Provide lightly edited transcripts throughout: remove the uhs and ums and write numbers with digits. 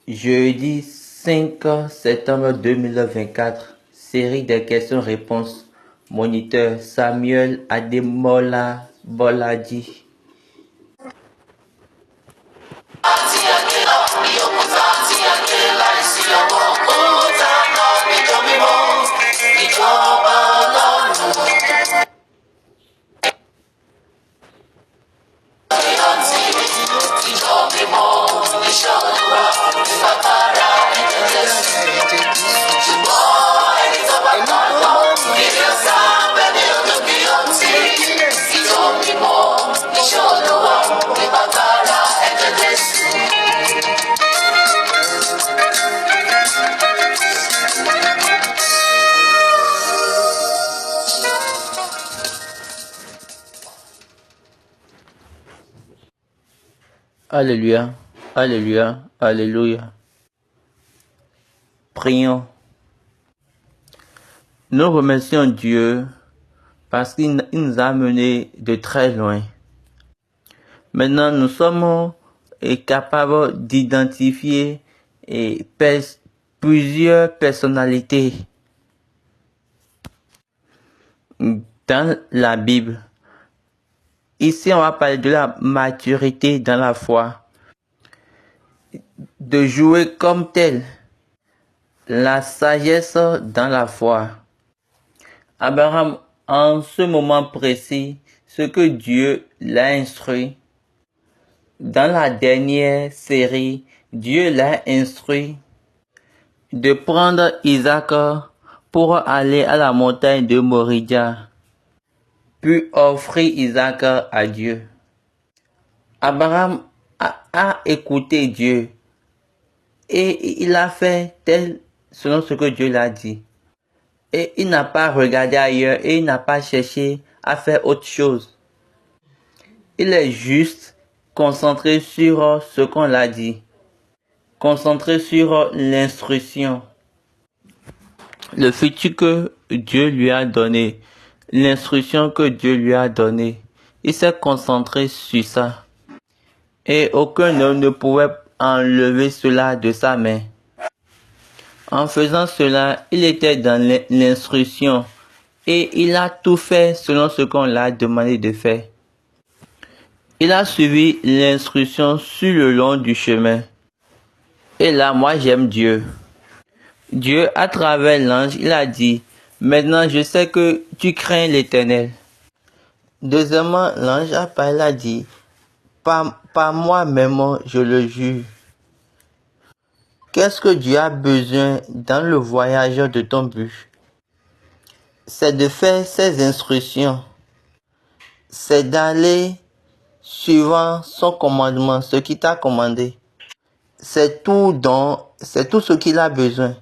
Jeudi 5 septembre 2024, série de questions-réponses. Moniteur Samuel Ademola Boladi. Alléluia, Alléluia, Alléluia. Prions. Nous remercions Dieu parce qu'il nous a menés de très loin. Maintenant, nous sommes capables d'identifier plusieurs personnalités dans la Bible. Ici, on va parler de la maturité dans la foi, de jouer comme tel, la sagesse dans la foi. Abraham, en ce moment précis, ce que Dieu l'a instruit, dans la dernière série, Dieu l'a instruit de prendre Isaac pour aller à la montagne de Moriah, puis offrir Isaac à Dieu. Abraham a écouté Dieu et il a fait tel selon ce que Dieu l'a dit. Et il n'a pas regardé ailleurs et il n'a pas cherché à faire autre chose. Il est juste concentré sur ce qu'on l'a dit, concentré sur l'instruction, le futur que Dieu lui a donné, l'instruction que Dieu lui a donnée. Il s'est concentré sur ça. Et aucun homme ne pouvait enlever cela de sa main. En faisant cela, il était dans l'instruction et il a tout fait selon ce qu'on l'a demandé de faire. Il a suivi l'instruction sur le long du chemin. Et là, moi j'aime Dieu. Dieu, à travers l'ange, il a dit, maintenant je sais que tu crains l'Éternel. Deuxièmement, l'ange a dit, par moi-même, je le jure. Qu'est-ce que Dieu a besoin dans le voyage de ton but? C'est de faire ses instructions. C'est d'aller suivant son commandement, ce qu'il t'a commandé. C'est tout ce qu'il a besoin.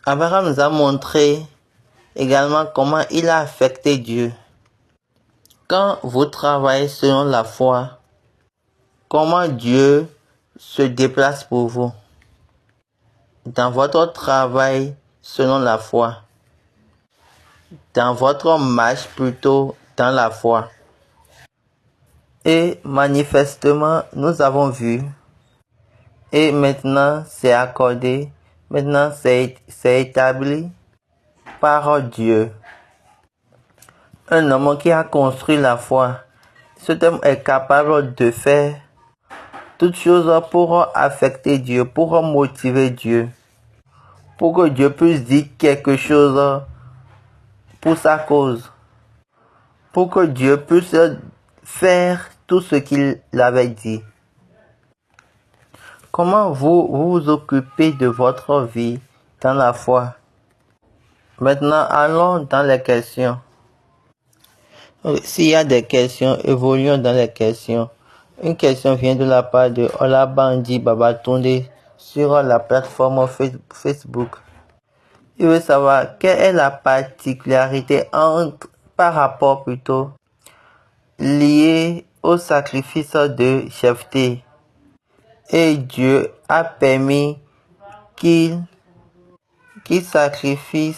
Abraham nous a montré également comment il a affecté Dieu. Quand vous travaillez selon la foi, comment Dieu se déplace pour vous dans votre travail selon la foi, dans votre marche plutôt dans la foi. Et manifestement, nous avons vu, et maintenant c'est accordé, maintenant c'est établi par Dieu. Un homme qui a construit la foi, cet homme est capable de faire toutes choses pour affecter Dieu, pour motiver Dieu, pour que Dieu puisse dire quelque chose pour sa cause, pour que Dieu puisse faire tout ce qu'il avait dit. Comment vous vous occupez de votre vie dans la foi? Maintenant, allons dans les questions. S'il y a des questions, évoluons dans les questions. Une question vient de la part de Olabandi Babatunde sur la plateforme Facebook. Il veut savoir quelle est la particularité par rapport liée au sacrifice de Jephthé. Et Dieu a permis qu'il sacrifie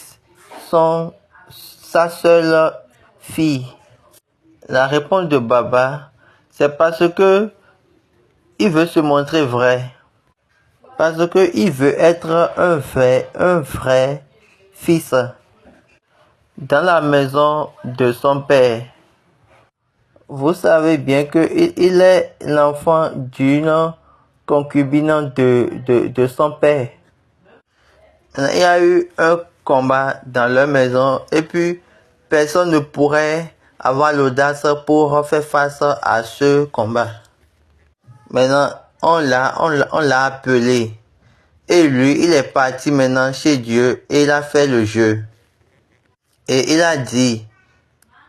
sa seule fille. La réponse de Baba, c'est parce que il veut se montrer vrai. Parce qu'il veut être un vrai fils dans la maison de son père. Vous savez bien qu'il est l'enfant d'une concubine de son père. Il y a eu un combat dans leur maison et puis personne ne pourrait avoir l'audace pour faire face à ce combat. Maintenant, on l'a appelé. Et lui, il est parti maintenant chez Dieu et il a fait le jeu. Et il a dit,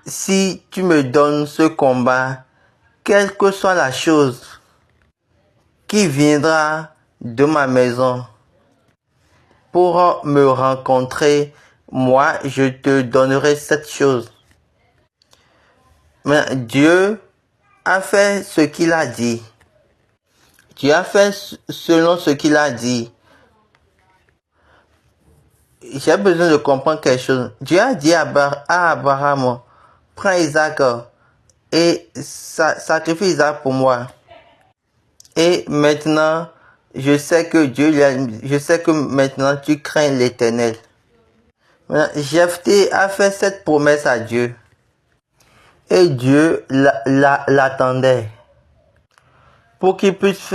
si tu me donnes ce combat, quelle que soit la chose qui viendra de ma maison pour me rencontrer, moi, je te donnerai cette chose. Mais Dieu a fait ce qu'il a dit. Dieu a fait selon ce qu'il a dit. J'ai besoin de comprendre quelque chose. Dieu a dit à Abraham, prends Isaac et sacrifie Isaac pour moi. Et maintenant, je sais que maintenant tu crains l'Éternel. Jephthé a fait cette promesse à Dieu. Et Dieu l'attendait pour qu'il puisse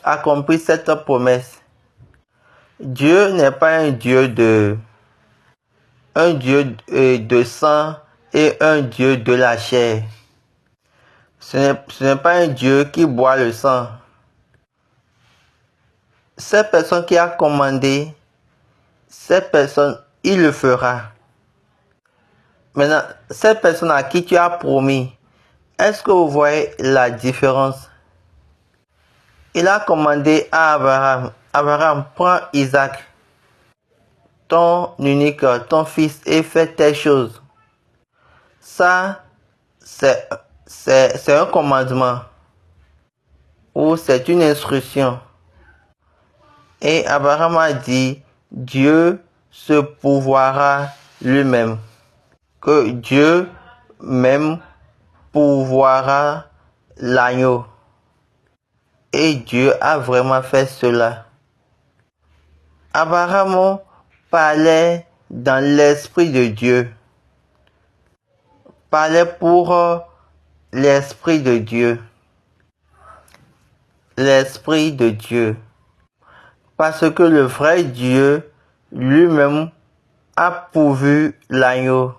accomplir cette promesse. Dieu n'est pas un Dieu de sang et un Dieu de la chair. Ce n'est pas un Dieu qui boit le sang. Cette personne qui a commandé, cette personne, il le fera. Maintenant, cette personne à qui tu as promis, est-ce que vous voyez la différence? Il a commandé à Abraham, Abraham, prends Isaac, ton unique, ton fils, et fais telle chose. Ça, c'est un commandement ou c'est une instruction. Et Abraham a dit, Dieu se pourvoira lui-même. Que Dieu même pourvoira l'agneau. Et Dieu a vraiment fait cela. Abraham parlait dans l'esprit de Dieu. Parlait pour l'esprit de Dieu. L'esprit de Dieu. Parce que le vrai Dieu lui-même a pourvu l'agneau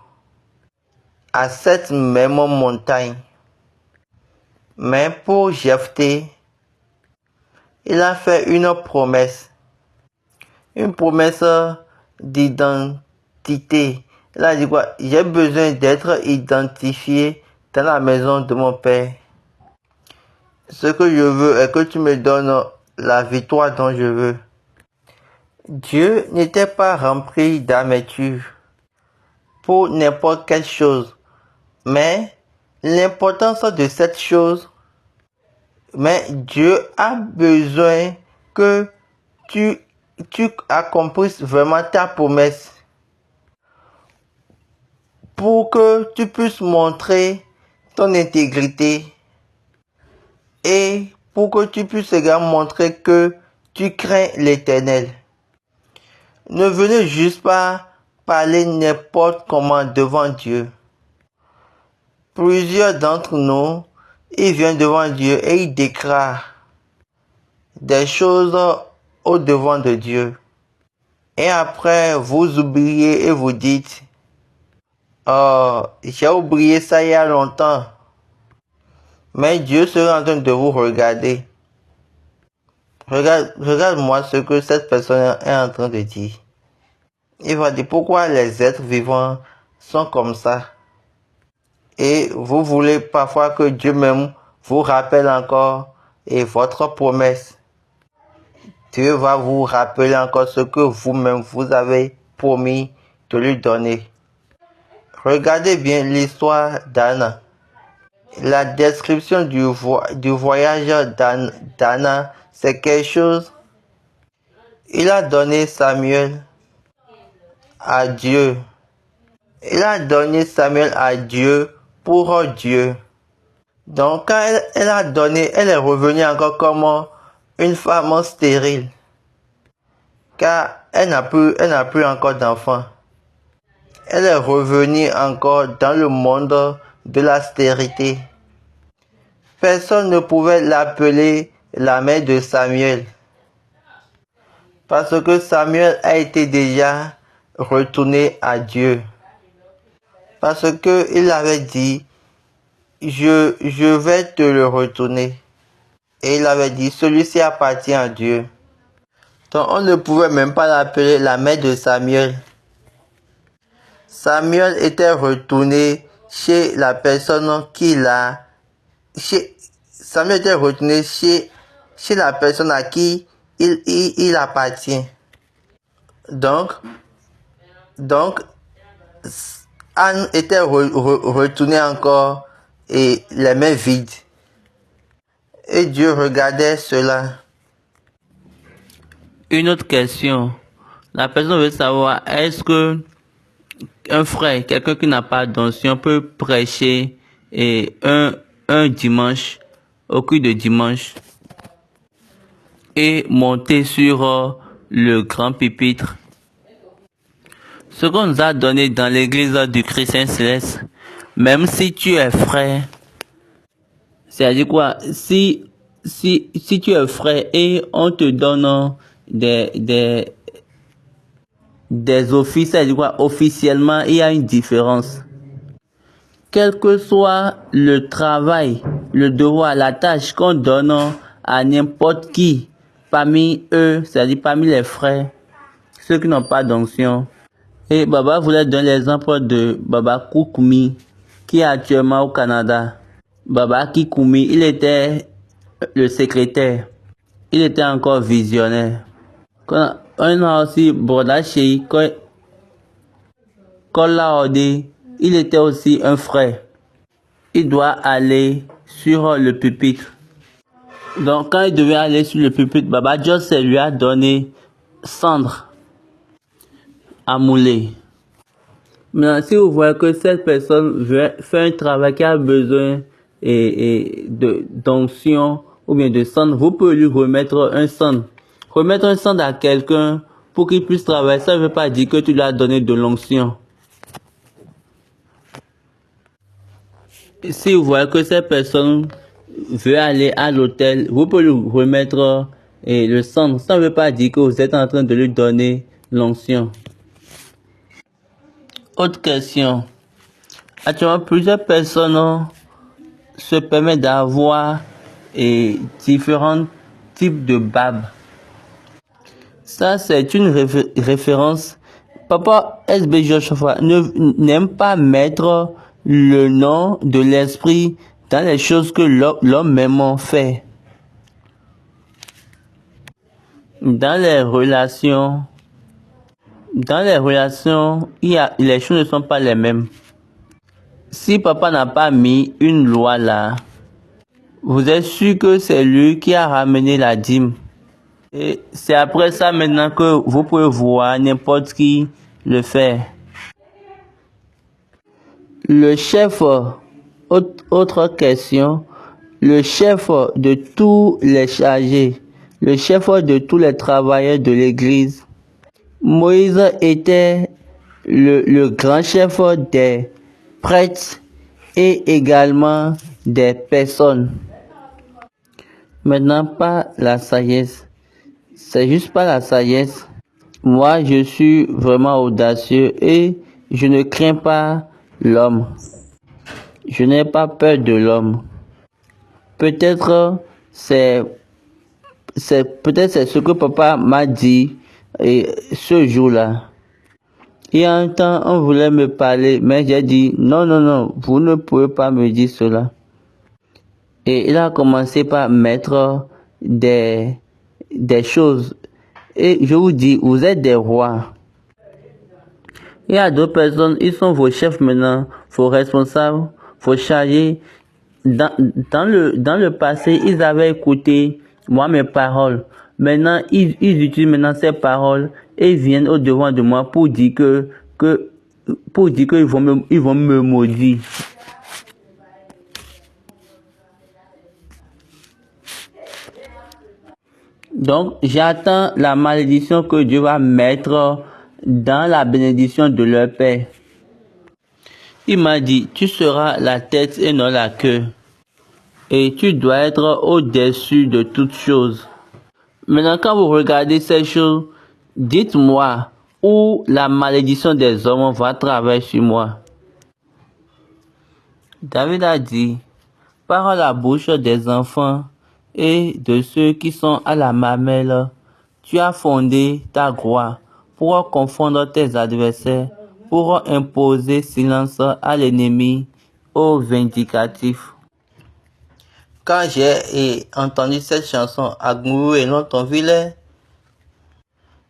à cette même montagne. Mais pour Jephthé, il a fait une promesse d'identité. Il a dit quoi? J'ai besoin d'être identifié dans la maison de mon père. Ce que je veux est que tu me donnes la victoire dont je veux. Dieu n'était pas rempli d'amertume pour n'importe quelle chose, mais l'importance de cette chose, mais Dieu a besoin que tu accomplisses vraiment ta promesse pour que tu puisses montrer ton intégrité et pour que tu puisses également montrer que tu crains l'Éternel. Ne venez juste pas parler n'importe comment devant Dieu. Plusieurs d'entre nous, ils viennent devant Dieu et ils déclarent des choses au devant de Dieu. Et après, vous oubliez et vous dites, oh, j'ai oublié ça il y a longtemps. Mais Dieu sera en train de vous regarder. Regarde-moi ce que cette personne est en train de dire. Il va dire pourquoi les êtres vivants sont comme ça. Et vous voulez parfois que Dieu même vous rappelle encore et votre promesse. Dieu va vous rappeler encore ce que vous-même vous avez promis de lui donner. Regardez bien l'histoire d'Anna. La description du voyage d'Anna, c'est quelque chose. Il a donné Samuel à Dieu. Il a donné Samuel à Dieu pour Dieu. Donc quand elle a donné, elle est revenue encore comme une femme stérile, car elle n'a plus encore d'enfants. Elle est revenue encore dans le monde de la stérilité. Personne ne pouvait l'appeler la mère de Samuel, parce que Samuel a été déjà retourné à Dieu. Parce que il avait dit, je vais te le retourner. Et il avait dit, celui-ci appartient à Dieu. Donc on ne pouvait même pas l'appeler la mère de Samuel. Samuel était retourné chez la personne qui l'a... Samuel était retourné chez la personne à qui il appartient. Donc, Anne était retournée encore et les mains vides. Et Dieu regardait cela. Une autre question. La personne veut savoir, est-ce que un frère, quelqu'un qui n'a pas d'onction, peut prêcher un dimanche, au culte de dimanche, et monter sur le grand pupitre? Ce qu'on nous a donné dans l'église du Chrétien Céleste, même si tu es frère, c'est-à-dire quoi? Si tu es frère et on te donne des offices, c'est-à-dire quoi? Officiellement, il y a une différence. Quel que soit le travail, le devoir, la tâche qu'on donne à n'importe qui parmi eux, c'est-à-dire parmi les frères, ceux qui n'ont pas d'onction. Et Baba voulait donner l'exemple de Baba Koukoumi, qui est actuellement au Canada. Baba Kikoumi, il était le secrétaire. Il était encore visionnaire. On a aussi Brodachei, Kolaode, il était aussi un frère. Il doit aller sur le pupitre. Donc quand il devait aller sur le pupitre, Baba Josse lui a donné cendre à mouler. Maintenant, si vous voyez que cette personne fait un travail qui a besoin d'onction ou bien de cendre, vous pouvez lui remettre un cendre. Remettre un cendre à quelqu'un pour qu'il puisse travailler, ça ne veut pas dire que tu lui as donné de l'onction. Si vous voyez que cette personne veut aller à l'hôtel, vous pouvez lui remettre le cendre. Ça ne veut pas dire que vous êtes en train de lui donner l'onction. Autre question. Actuellement, plusieurs personnes se permettent d'avoir différents types de barbes. Ça, c'est une référence. Papa SB Joshua n'aime pas mettre le nom de l'esprit dans les choses que l'homme même fait. Dans les relations, les choses ne sont pas les mêmes. Si papa n'a pas mis une loi là, vous êtes sûr que c'est lui qui a ramené la dîme. Et c'est après ça maintenant que vous pouvez voir n'importe qui le faire. Le chef, autre question, le chef de tous les chargés, le chef de tous les travailleurs de l'église. Moïse était le grand chef des prêtres et également des personnes. Maintenant, pas la sagesse. C'est juste pas la sagesse. Moi, je suis vraiment audacieux et je ne crains pas l'homme. Je n'ai pas peur de l'homme. Peut-être c'est ce que papa m'a dit ce jour-là. Il y a un temps, on voulait me parler, mais j'ai dit non, vous ne pouvez pas me dire cela. Et il a commencé par mettre des choses. Et je vous dis, vous êtes des rois. Il y a d'autres personnes, ils sont vos chefs maintenant, vos responsables, vos chargés. Dans le passé, ils avaient écouté moi mes paroles. Maintenant, ils utilisent maintenant ces paroles et viennent au devant de moi pour dire qu'ils vont me maudire. Donc, j'attends la malédiction que Dieu va mettre dans la bénédiction de leur père. Il m'a dit, tu seras la tête et non la queue. Et tu dois être au-dessus de toutes choses. Maintenant, quand vous regardez ces choses, dites-moi où la malédiction des hommes va travailler sur moi. David a dit, par la bouche des enfants et de ceux qui sont à la mamelle, tu as fondé ta gloire pour confondre tes adversaires, pour imposer silence à l'ennemi, au vindicatif. Quand j'ai entendu cette chanson, Agmou et non ton vilain,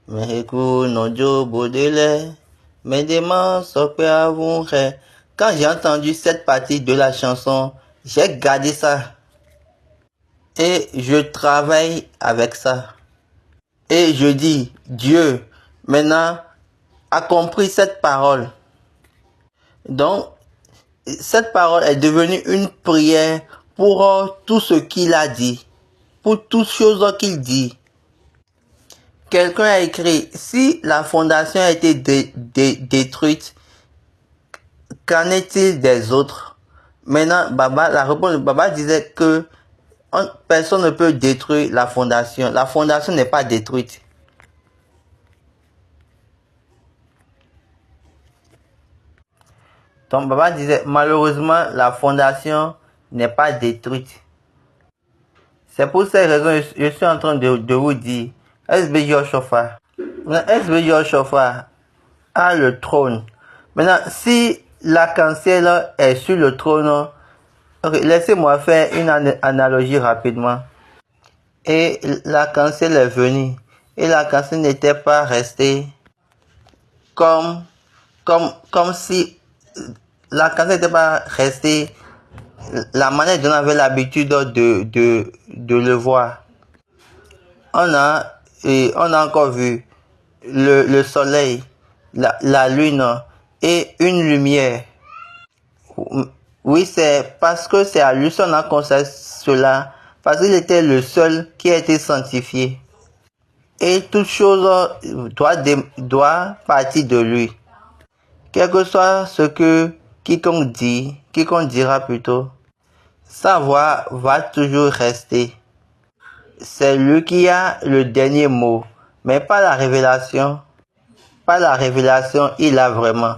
mais écoute, non Joe Baudelaire, mais des mensonges à vous. Quand j'ai entendu cette partie de la chanson, j'ai gardé ça. Et je travaille avec ça. Et je dis, Dieu, maintenant, a compris cette parole. Donc, cette parole est devenue une prière pour tout ce qu'il a dit, pour toutes choses qu'il dit. Quelqu'un a écrit, si la fondation a été détruite, qu'en est-il des autres? Maintenant, la réponse de Baba disait que personne ne peut détruire la fondation. La fondation n'est pas détruite. Donc Baba disait, malheureusement, la fondation n'est pas détruite. C'est pour ces raisons que je suis en train de vous dire, SB Yoshofar. SB Yoshofar a le trône. Maintenant, si l'arc-en-ciel est sur le trône, laissez-moi faire une analogie rapidement. Et l'arc-en-ciel est venu. Et l'arc-en-ciel n'était pas resté comme si l'arc-en-ciel n'était pas resté la manière dont on avait l'habitude de le voir. On a encore vu le soleil, la lune et une lumière. Oui, c'est parce que c'est à lui qu'on a constaté cela, parce qu'il était le seul qui a été sanctifié. Et toute chose doit partir de lui. Quel que soit ce que quiconque dira plutôt, sa voix va toujours rester. C'est lui qui a le dernier mot, mais pas la révélation. Pas la révélation, il a vraiment.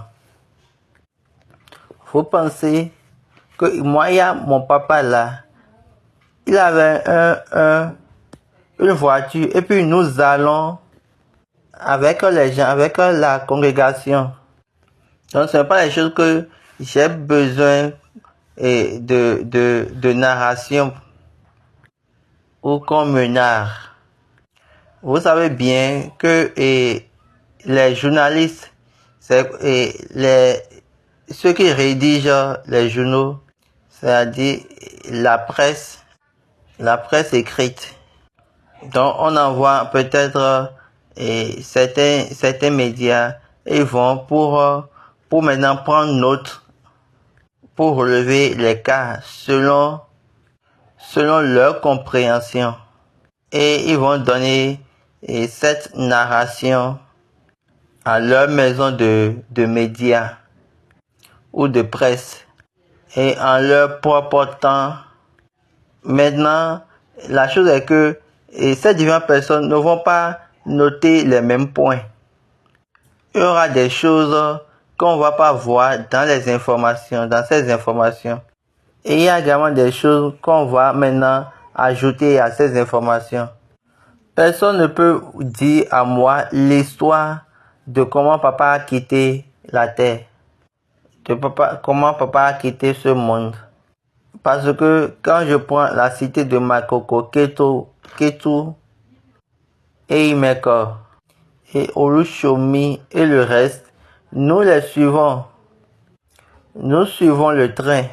Vous pensez que moi, il y a mon papa là, il avait une voiture et puis nous allons avec les gens, avec la congrégation. Donc ce n'est pas les choses que j'ai besoin de narration ou qu'on me narre. Vous savez bien que les journalistes, ceux qui rédigent les journaux, c'est-à-dire la presse écrite. Donc on envoie peut-être certains médias et ils vont pour maintenant prendre note pour relever les cas selon leur compréhension. Et ils vont donner cette narration à leur maison de médias ou de presse et en leur propre temps. Maintenant, la chose est que ces différentes personnes ne vont pas noter les mêmes points. Il y aura des choses qu'on ne va pas voir dans les informations, dans ces informations. Et il y a également des choses qu'on va maintenant ajouter à ces informations. Personne ne peut dire à moi l'histoire de comment papa a quitté la terre, comment papa a quitté ce monde. Parce que quand je prends la cité de Makoko, Ketu et Imeko et Oluchomi et le reste, nous les suivons. Nous suivons le train.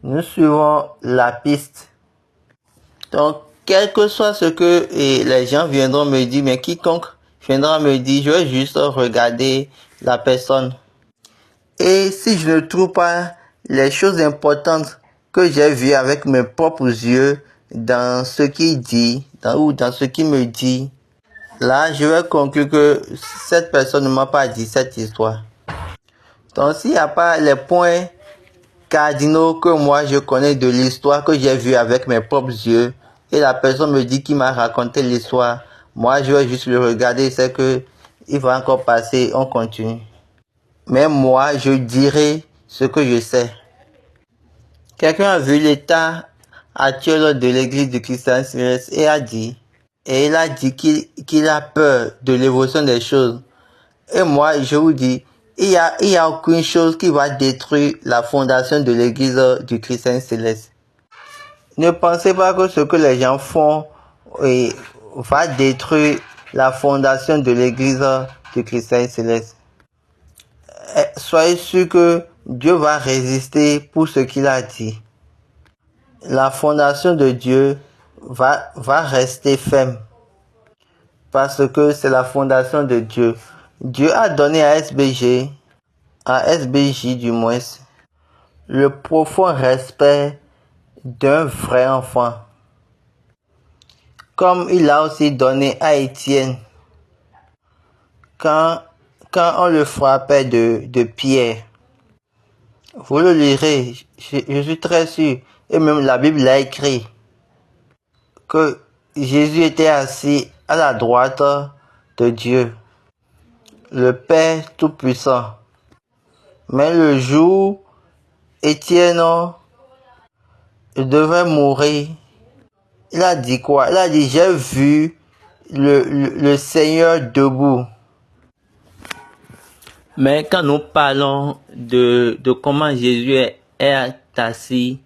Nous suivons la piste. Donc, quel que soit ce que les gens viendront me dire, mais quiconque viendra me dire, je vais juste regarder la personne. Et si je ne trouve pas les choses importantes que j'ai vues avec mes propres yeux, dans ce qu'il dit, ou dans ce qu'il me dit, là, je vais conclure que cette personne ne m'a pas dit cette histoire. Donc, s'il n'y a pas les points cardinaux que moi je connais de l'histoire que j'ai vue avec mes propres yeux, et la personne me dit qu'il m'a raconté l'histoire, moi je vais juste le regarder, c'est que il va encore passer, on continue. Mais moi, je dirai ce que je sais. Quelqu'un a vu l'état actuel de l'église du Christian Céleste et il a dit qu'il a peur de l'évolution des choses. Et moi, je vous dis, il y a aucune chose qui va détruire la fondation de l'église du Christian Céleste. Ne pensez pas que ce que les gens font va détruire la fondation de l'église du Christian Céleste. Soyez sûr que Dieu va résister pour ce qu'il a dit. La fondation de Dieu va rester ferme. Parce que c'est la fondation de Dieu. Dieu a donné à SBJ du moins, le profond respect d'un vrai enfant. Comme il a aussi donné à Étienne. Quand on le frappait de pierre. Vous le lirez, je suis très sûr, et même la Bible l'a écrit, que Jésus était assis à la droite de Dieu, le Père Tout-Puissant. Mais le jour, Étienne devait mourir, il a dit quoi? Il a dit, j'ai vu le Seigneur debout. Mais quand nous parlons de comment Jésus est assis,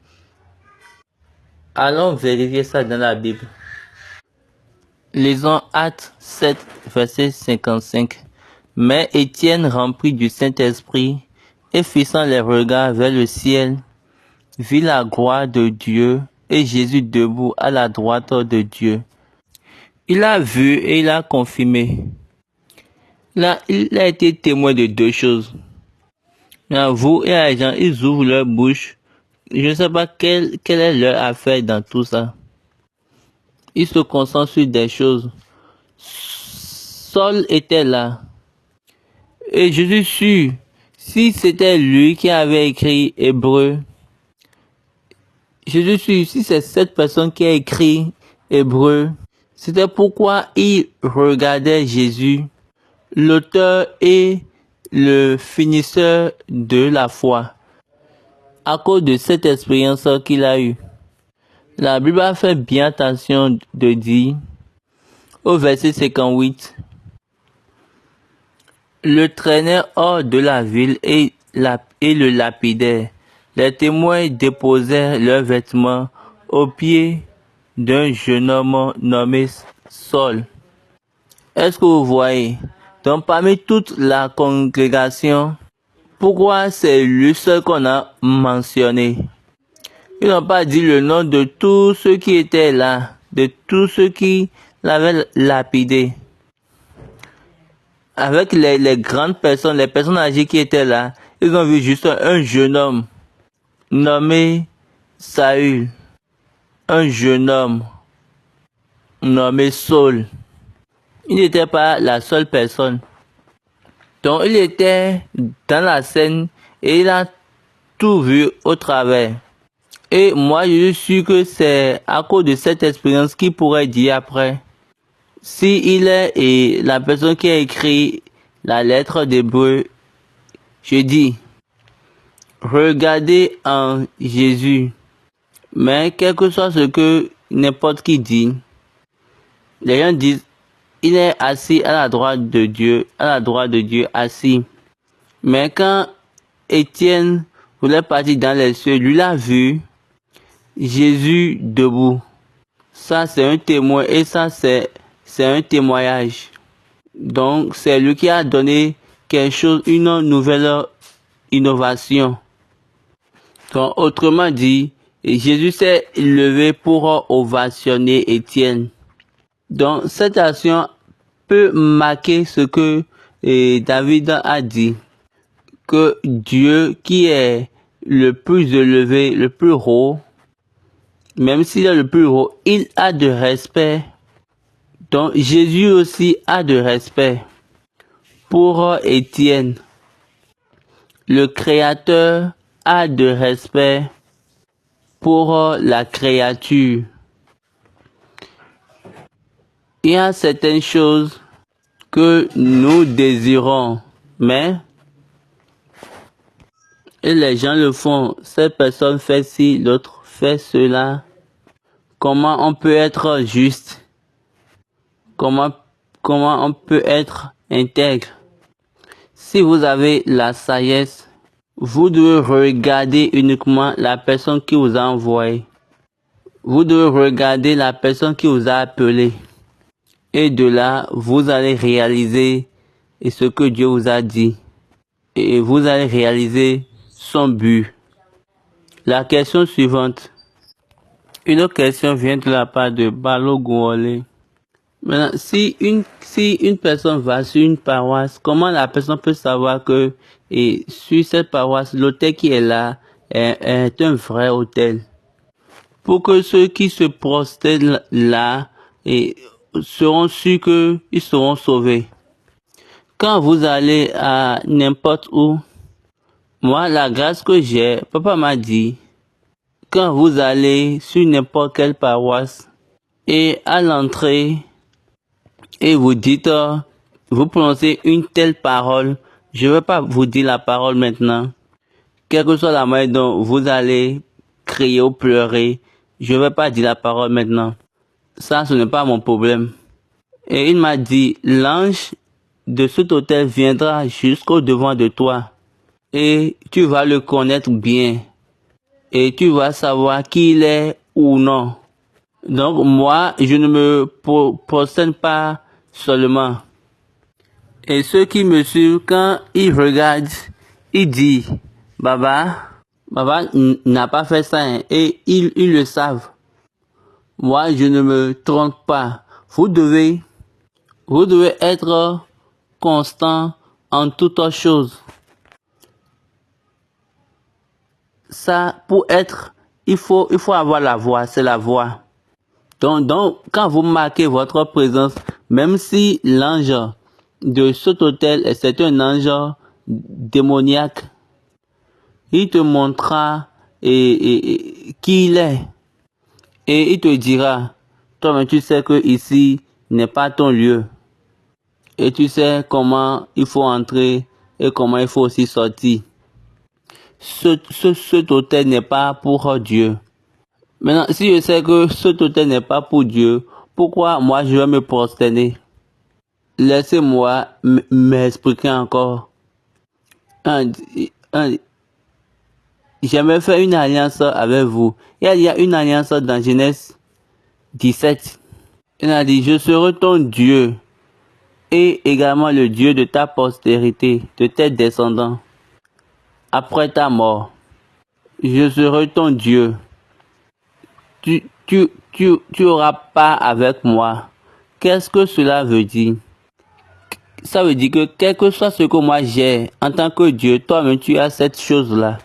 allons vérifier ça dans la Bible. Lisons Actes 7, verset 55. Mais Étienne, rempli du Saint-Esprit, et fixant les regards vers le ciel, vit la gloire de Dieu et Jésus debout à la droite de Dieu. Il a vu et il a confirmé. Là, il a été témoin de deux choses. Là, vous et les gens, ils ouvrent leur bouche. Je ne sais pas quelle est leur affaire dans tout ça. Ils se concentrent sur des choses. Saul était là. Et je suis sûr, si c'était lui qui avait écrit Hébreu, je suis sûr, si c'est cette personne qui a écrit Hébreu, c'était pourquoi il regardait Jésus, l'auteur et le finisseur de la foi, à cause de cette expérience qu'il a eue. La Bible a fait bien attention de dire, au verset 58, le traînait hors de la ville et le lapidaient. Les témoins déposèrent leurs vêtements aux pieds d'un jeune homme nommé Saul. Est-ce que vous voyez? Donc parmi toute la congrégation, pourquoi c'est lui seul qu'on a mentionné? Ils n'ont pas dit le nom de tous ceux qui étaient là, de tous ceux qui l'avaient lapidé. Avec les grandes personnes, les personnes âgées qui étaient là, ils ont vu juste un jeune homme nommé Saül, un jeune homme nommé Saul. Il n'était pas la seule personne. Donc il était dans la scène et il a tout vu au travers. Et moi je suis sûr que c'est à cause de cette expérience qu'il pourrait dire après. Si il est la personne qui a écrit la lettre d'Hébreu, je dis, regardez en Jésus. Mais quel que soit ce que n'importe qui dit, les gens disent, il est assis à la droite de Dieu, assis. Mais quand Étienne voulait partir dans les cieux, lui l'a vu, Jésus debout. Ça c'est un témoin et ça c'est un témoignage. Donc c'est lui qui a donné quelque chose, une nouvelle innovation. Donc autrement dit, Jésus s'est levé pour ovationner Étienne. Donc cette action peut marquer ce que David a dit, que Dieu qui est le plus élevé, le plus haut, même s'il est le plus haut, il a de respect. Donc Jésus aussi a de respect pour Étienne. Le Créateur a de respect pour la créature. Il y a certaines choses que nous désirons, mais et les gens le font. Cette personne fait ci, l'autre fait cela. Comment on peut être juste? Comment on peut être intègre? Si vous avez la sagesse, vous devez regarder uniquement la personne qui vous a envoyé. Vous devez regarder la personne qui vous a appelé. Et de là, vous allez réaliser ce que Dieu vous a dit. Et vous allez réaliser son but. La question suivante. Une autre question vient de la part de Balo Gouolé. Maintenant, si une personne va sur une paroisse, comment la personne peut savoir que sur cette paroisse, l'autel qui est là est un vrai autel? Pour que ceux qui se prosternent là seront sûrs qu'ils seront sauvés. Quand vous allez à n'importe où, moi, la grâce que j'ai, papa m'a dit, quand vous allez sur n'importe quelle paroisse et à l'entrée, et vous dites, vous prononcez une telle parole, je ne vais pas vous dire la parole maintenant. Quelle que soit la manière dont vous allez crier ou pleurer, je ne vais pas dire la parole maintenant. Ça, ce n'est pas mon problème. Et il m'a dit, l'ange de cet autel viendra jusqu'au devant de toi. Et tu vas le connaître bien. Et tu vas savoir qui il est ou non. Donc moi, je ne me prosterne pas seulement. Et ceux qui me suivent, quand ils regardent, ils disent, Baba n'a pas fait ça, hein. Et ils le savent. Moi, je ne me trompe pas. Vous devez être constant en toutes choses. Ça, pour être, il faut avoir la voix, c'est la voix. Donc, quand vous marquez votre présence, même si l'ange de cet hôtel, c'est un ange démoniaque, il te montrera qui il est. Et il te dira, toi-même tu sais que ici n'est pas ton lieu. Et tu sais comment il faut entrer et comment il faut aussi sortir. Cet hôtel n'est pas pour Dieu. Maintenant, si je sais que cet hôtel n'est pas pour Dieu, pourquoi moi je vais me prosterner? Laissez-moi m'expliquer encore. J'aimerais faire une alliance avec vous. Il y a une alliance dans Genèse 17. Il a dit, je serai ton Dieu et également le Dieu de ta postérité, de tes descendants. Après ta mort, je serai ton Dieu. Tu auras pas avec moi. Qu'est-ce que cela veut dire? Ça veut dire que quel que soit ce que moi j'ai en tant que Dieu, toi-même tu as cette chose-là.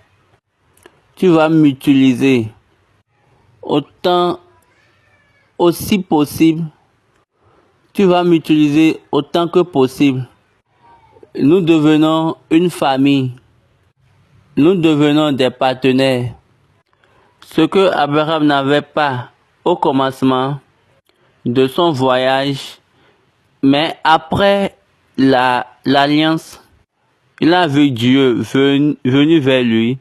Tu vas m'utiliser aussi possible. Tu vas m'utiliser autant que possible. Nous devenons une famille. Nous devenons des partenaires. Ce que Abraham n'avait pas au commencement de son voyage, mais après l'alliance, il a vu Dieu venu vers lui.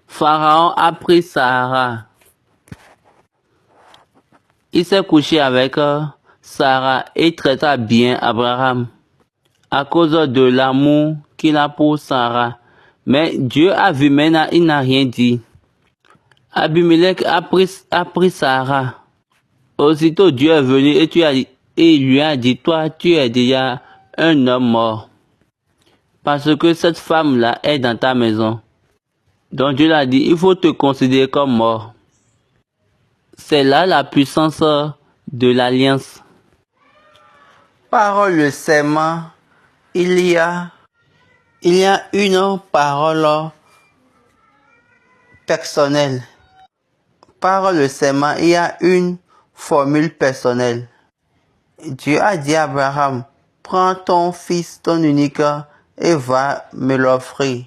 Pharaon a pris Sarah. Il s'est couché avec Sarah et traita bien Abraham à cause de l'amour qu'il a pour Sarah. Mais Dieu a vu maintenant, il n'a rien dit. Abimelech a pris Sarah. Aussitôt Dieu est venu et lui a dit, toi tu es déjà un homme mort. Parce que cette femme-là est dans ta maison. Donc Dieu l'a dit, il faut te considérer comme mort. C'est là la puissance de l'alliance. Par le serment, il y a une parole personnelle. par le serment, il y a une formule personnelle. Dieu a dit à Abraham, prends ton fils, ton unique, et va me l'offrir.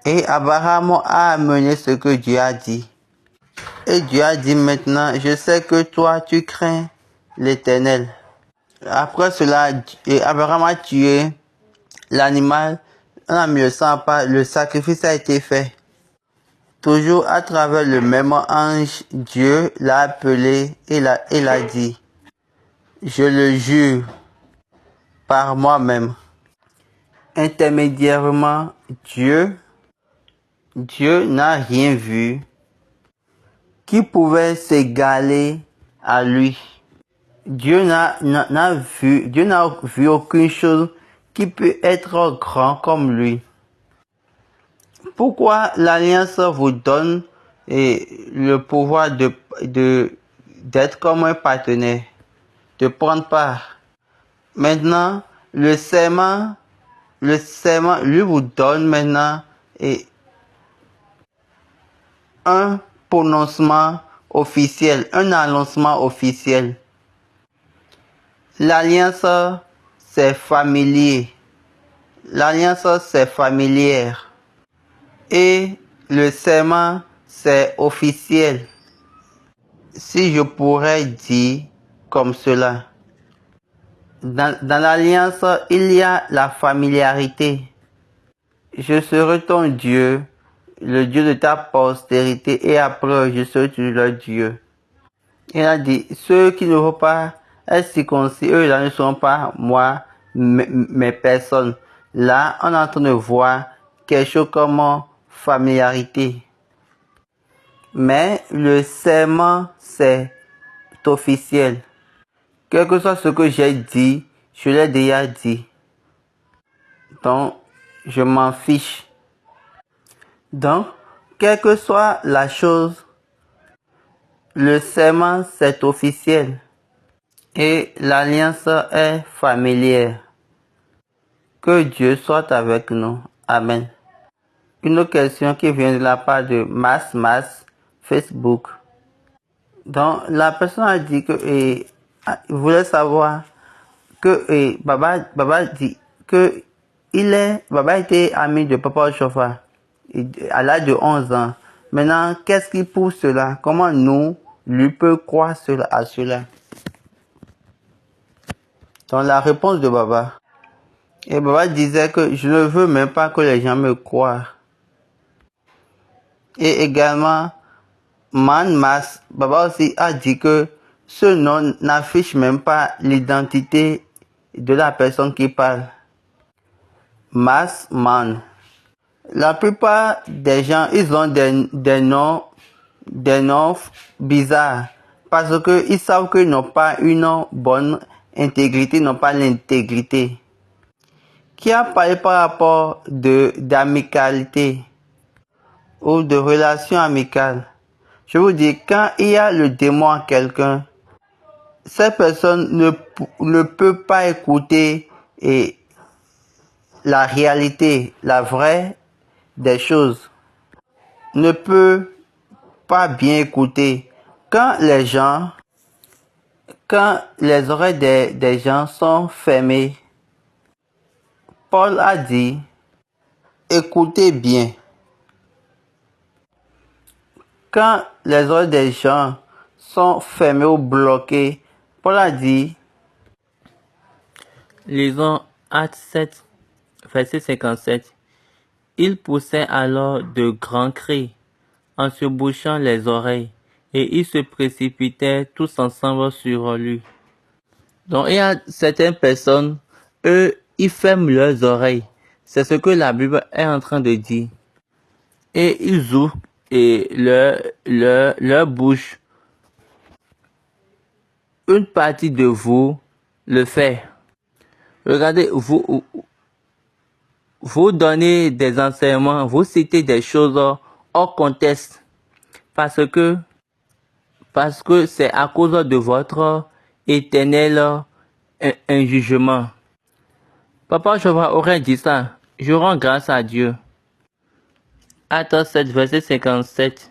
Et Abraham a amené ce que Dieu a dit. Et Dieu a dit maintenant, je sais que toi, tu crains l'Éternel. Après cela, Abraham a tué l'animal, on a mis le sang, le sacrifice a été fait. Toujours à travers le même ange, Dieu l'a appelé et l'a dit, je le jure par moi-même. Intermédiairement, Dieu n'a rien vu qui pouvait s'égaler à lui. Dieu n'a vu aucune chose qui peut être grand comme lui. Pourquoi l'Alliance vous donne le pouvoir d'être comme un partenaire, de prendre part? Maintenant, le serment lui vous donne maintenant un prononcement officiel, un annoncement officiel. L'alliance, c'est familier. L'alliance, c'est familière. Et le serment, c'est officiel. Si je pourrais dire comme cela. Dans l'alliance, il y a la familiarité. Je serai ton Dieu, le Dieu de ta postérité, et après je serai leur Dieu. Il a dit, ceux qui ne vont pas être circoncis, eux là ne seront pas moi, mes personnes. Là, on est en train de voir quelque chose comme familiarité. Mais le serment, c'est officiel. Quel que soit ce que j'ai dit, je l'ai déjà dit. Donc, je m'en fiche. Donc, quelle que soit la chose, le serment, c'est officiel. Et l'alliance est familière. Que Dieu soit avec nous. Amen. Une autre question qui vient de la part de Mas Facebook. Donc, la personne a dit que il voulait savoir que Baba dit que Baba était ami de Papa Ochofa à l'âge de 11 ans. Maintenant, qu'est-ce qui pousse cela? Comment nous, lui, peut croire à cela? Donc, la réponse de Baba. Et Baba disait que je ne veux même pas que les gens me croient. Et également, Baba aussi a dit que ce nom n'affiche même pas l'identité de la personne qui parle. Man. La plupart des gens, ils ont des noms bizarres parce que ils savent qu'ils n'ont pas une bonne intégrité, n'ont pas l'intégrité. Qui a parlé par rapport d'amicalité ou de relation amicale? Je vous dis, quand il y a le démon en quelqu'un, cette personne ne peut pas écouter la réalité, la vraie des choses. Ne peut pas bien écouter. Quand les oreilles des gens sont fermées, Paul a dit, écoutez bien. Quand les oreilles des gens sont fermées ou bloquées, Paul a dit, lisons Actes 7, verset 57. Ils poussaient alors de grands cris, en se bouchant les oreilles, et ils se précipitaient tous ensemble sur lui. Donc il y a certaines personnes, eux, ils ferment leurs oreilles. C'est ce que la Bible est en train de dire. Et ils ouvrent leur bouche. Une partie de vous le fait. Regardez, vous donnez des enseignements, vous citez des choses hors contexte. Parce que c'est à cause de votre éternel un jugement. Papa Ochofa aurait dit ça. Je rends grâce à Dieu. Acte 7, verset 57.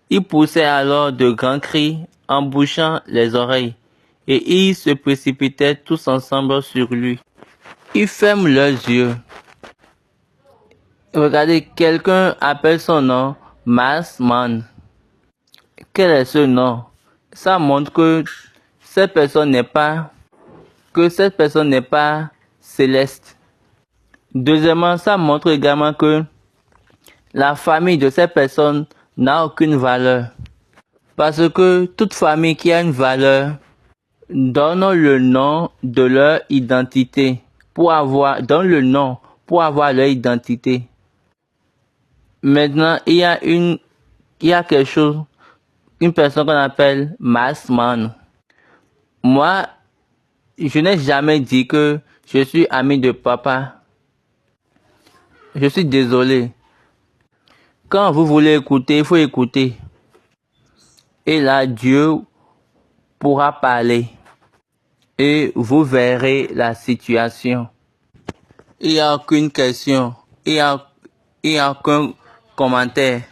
Ils poussaient alors de grands cris en bouchant les oreilles, et ils se précipitaient tous ensemble sur lui. Ils ferment leurs yeux. Regardez, quelqu'un appelle son nom Marsman. Quel est ce nom? Ça montre que cette personne n'est pas céleste. Deuxièmement, ça montre également que la famille de cette personne n'a aucune valeur. Parce que toute famille qui a une valeur donne le nom de leur identité donne le nom pour avoir leur identité. Maintenant, il y a quelque chose, une personne qu'on appelle Marsman. Moi, je n'ai jamais dit que je suis ami de papa. Je suis désolé. Quand vous voulez écouter, il faut écouter. Et là, Dieu pourra parler. Et vous verrez la situation. Il n'y a aucune question. Il n'y a aucun commentaire.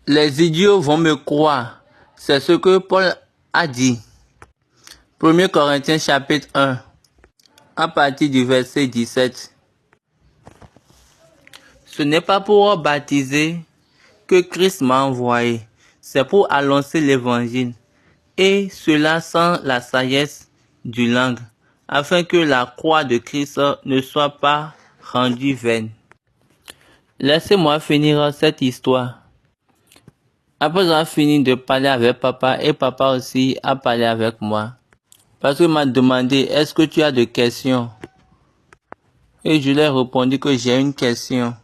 Les idiots vont me croire. C'est ce que Paul a dit. 1 Corinthiens chapitre 1, à partir du verset 17. Ce n'est pas pour baptiser que Christ m'a envoyé. C'est pour annoncer l'évangile. Et cela sans la sagesse du langue, afin que la croix de Christ ne soit pas rendue vaine. Laissez-moi finir cette histoire. Après avoir fini de parler avec papa, et papa aussi a parlé avec moi. Parce qu'il m'a demandé, est-ce que tu as des questions? Et je lui ai répondu que j'ai une question.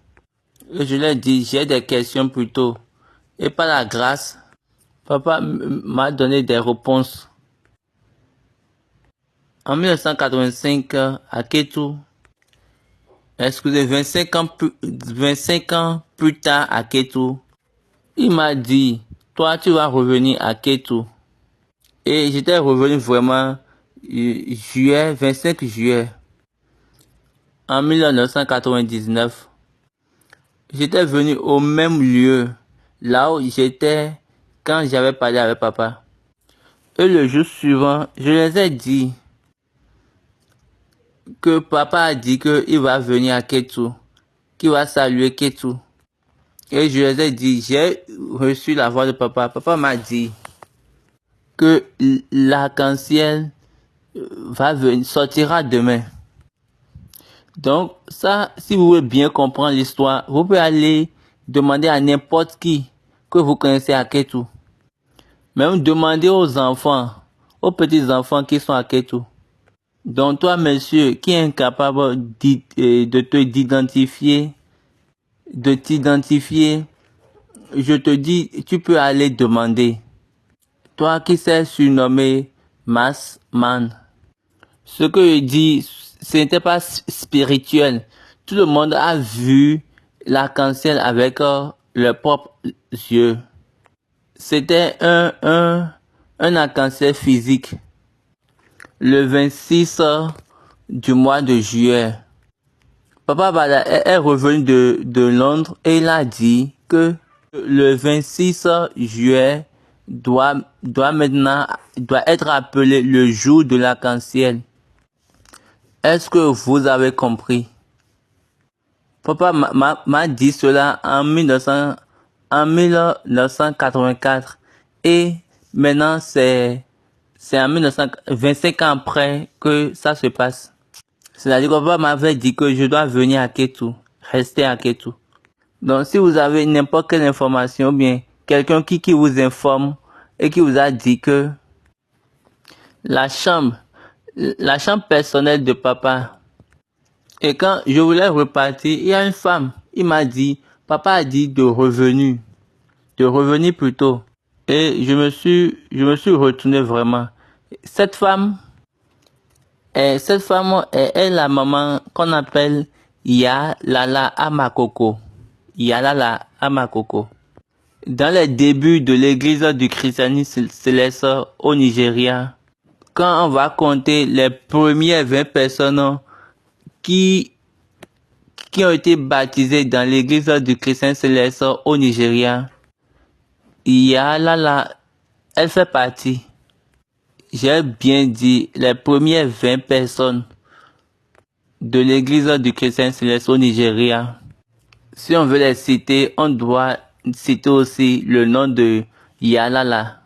Et je lui ai dit, j'ai des questions plutôt. Et par la grâce, papa m'a donné des réponses. En 1985, à Kétou, 25 ans plus tard à Kétou, il m'a dit, toi tu vas revenir à Kétou. Et j'étais revenu vraiment 25 juillet. En 1999, j'étais venu au même lieu, là où j'étais quand j'avais parlé avec papa. Et le jour suivant, je les ai dit que papa a dit qu'il va venir à Kétou, qu'il va saluer Kétou. Et je les ai dit, j'ai reçu la voix de papa. Papa m'a dit que l'arc-en-ciel sortira demain. Donc ça, si vous voulez bien comprendre l'histoire, vous pouvez aller demander à n'importe qui que vous connaissez à Kétou. Même demander aux enfants, aux petits-enfants qui sont à Kétou. Donc toi, monsieur, qui est incapable d'identifier, je te dis, tu peux aller demander. Toi qui sais surnommer Marsman. Ce que je dis, ce n'était pas spirituel. Tout le monde a vu l'arc-en-ciel avec leurs propres yeux. C'était un arc-en-ciel physique. Le 26 du mois de juillet. Papa Bada est revenu de Londres et il a dit que le 26 juillet doit être appelé le jour de l'arc-en-ciel. Est-ce que vous avez compris? Papa m'a dit cela en 1984 et maintenant c'est en 25 ans après que ça se passe. C'est-à-dire que papa m'avait dit que je dois venir à Kétou, rester à Kétou. Donc si vous avez n'importe quelle information, ou bien quelqu'un qui vous informe et qui vous a dit que la chambre personnelle de papa, et quand je voulais repartir, il y a une femme, il m'a dit, papa a dit de revenir plutôt. Et je me suis retourné vraiment. Cette femme est la maman qu'on appelle Yalala Amakoko. Yalala Amakoko. Dans les débuts de l'église du christianisme céleste au Nigeria, quand on va compter les premières 20 personnes qui ont été baptisées dans l'église du christianisme céleste au Nigeria, Yalala, elle fait partie, j'ai bien dit, les premières 20 personnes de l'église du Chrétien Céleste au Nigeria. Si on veut les citer, on doit citer aussi le nom de Yalala.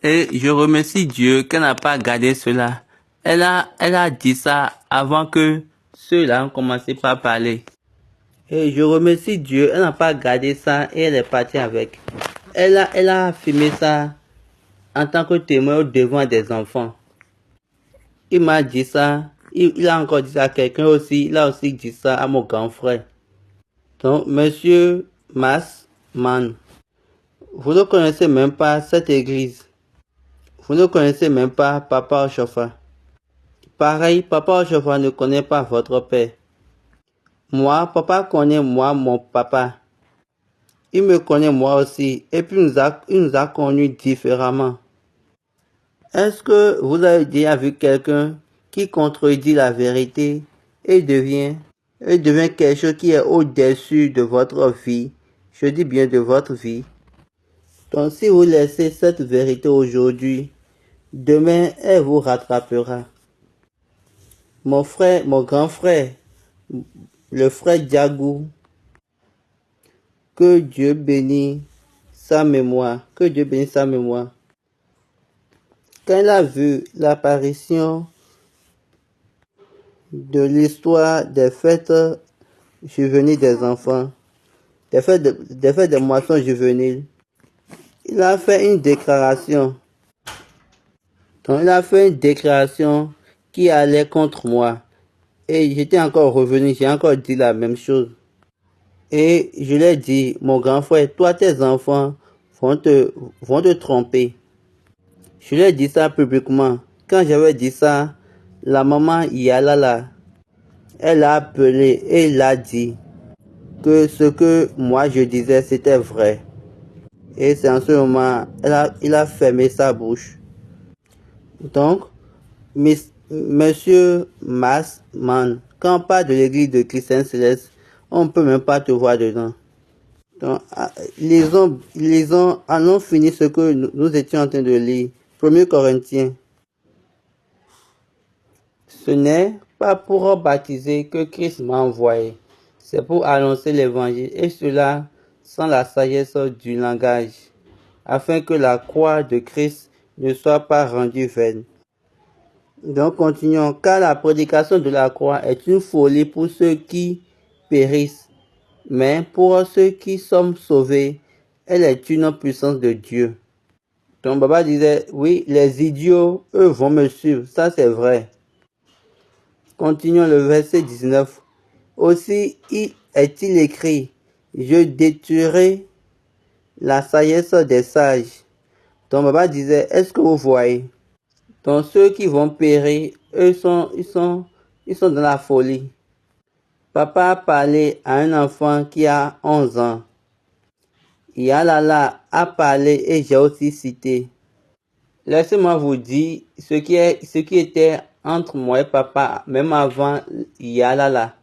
Et je remercie Dieu qu'elle n'a pas gardé cela. Elle a dit ça avant que ceux-là ont commencé par parler. Et je remercie Dieu, elle n'a pas gardé ça et elle est partie avec. Elle a filmé ça en tant que témoin devant des enfants. Il m'a dit ça, il a encore dit ça à quelqu'un aussi, il a aussi dit ça à mon grand frère. Donc, monsieur Massman, vous ne connaissez même pas cette église. Vous ne connaissez même pas Papa Oshofa. Pareil, Papa Oshofa ne connaît pas votre père. Moi, papa connaît moi, mon papa. Il me connaît moi aussi, et puis il nous a connus différemment. Est-ce que vous avez déjà vu quelqu'un qui contredit la vérité et devient quelque chose qui est au-dessus de votre vie? Je dis bien de votre vie. Donc si vous laissez cette vérité aujourd'hui, demain elle vous rattrapera. Mon frère, mon grand frère, le frère Diagou, que Dieu bénisse sa mémoire, que Dieu bénisse sa mémoire. Quand il a vu l'apparition de l'histoire des fêtes juvéniles des enfants, des fêtes de moissons juvéniles, il a fait une déclaration. Donc il a fait une déclaration qui allait contre moi. Et j'étais encore revenu, j'ai encore dit la même chose. Et je lui ai dit, mon grand frère, toi tes enfants vont te tromper. Je lui ai dit ça publiquement. Quand j'avais dit ça, la maman Yalala, elle a appelé et elle a dit que ce que moi je disais c'était vrai. Et c'est en ce moment, il a fermé sa bouche. Donc, monsieur Massman, quand on parle de l'église de Christian Céleste, on ne peut même pas te voir dedans. Donc, allons finir ce que nous étions en train de lire. 1 Corinthiens. Ce n'est pas pour baptiser que Christ m'a envoyé. C'est pour annoncer l'évangile, et cela sans la sagesse du langage, afin que la croix de Christ ne soit pas rendue vaine. Donc continuons, car la prédication de la croix est une folie pour ceux qui périssent, mais pour ceux qui sont sauvés, elle est une puissance de Dieu. Donc Baba disait, oui, les idiots, eux, vont me suivre, ça c'est vrai. Continuons le verset 19. Aussi est-il écrit, je détruirai la sagesse des sages. Donc Baba disait, est-ce que vous voyez? Donc ceux qui vont périr, eux ils sont dans la folie. Papa a parlé à un enfant qui a 11 ans. Yalala a parlé et j'ai aussi cité. Laissez-moi vous dire ce qui était entre moi et papa, même avant Yalala.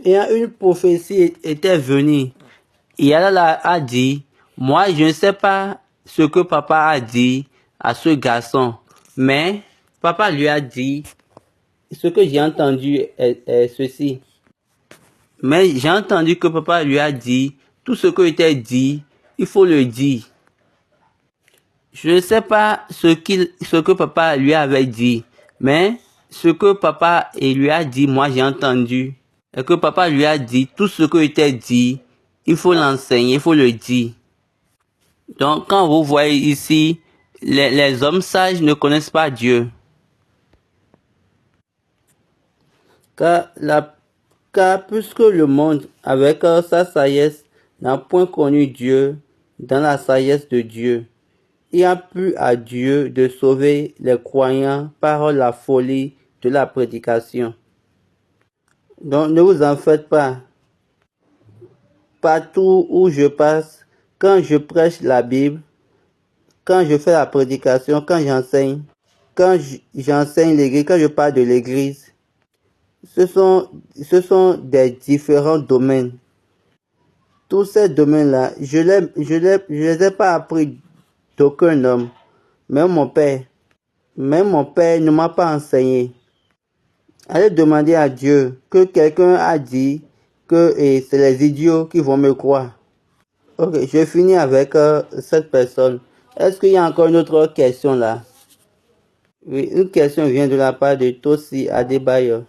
Et une prophétie était venue. Yalala a dit, moi je ne sais pas ce que papa a dit à ce garçon, mais papa lui a dit, ce que j'ai entendu est ceci. Mais j'ai entendu que papa lui a dit, tout ce qui était dit, il faut le dire. Je ne sais pas ce que papa lui avait dit, mais ce que papa lui a dit, moi j'ai entendu. Et que papa lui a dit, tout ce qui était dit, il faut l'enseigner, il faut le dire. Donc quand vous voyez ici, les hommes sages ne connaissent pas Dieu. Car puisque le monde, avec sa sagesse, n'a point connu Dieu dans la sagesse de Dieu, il a plu à Dieu de sauver les croyants par la folie de la prédication. Donc ne vous en faites pas. Partout où je passe, quand je prêche la Bible, quand je fais la prédication, quand j'enseigne l'église, quand je parle de l'église, ce sont des différents domaines. tous ces domaines-là, je les ai pas appris d'aucun homme. Même mon père ne m'a pas enseigné. Allez demander à Dieu que quelqu'un a dit que c'est les idiots qui vont me croire. Ok, je finis avec cette personne. Est-ce qu'il y a encore une autre question là? Oui, une question vient de la part de Tosi Adebayo.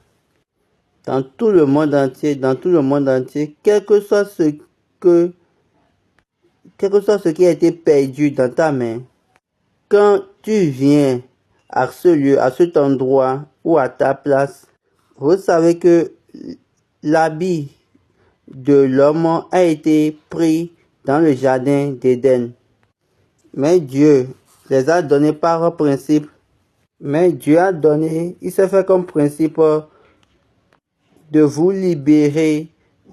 Dans tout le monde entier, quel que soit ce qui a été perdu dans ta main, quand tu viens à ce lieu, à cet endroit ou à ta place, vous savez que l'habit de l'homme a été pris dans le jardin d'Éden. Mais Dieu les a donnés par principe. Il s'est fait comme principe de vous libérer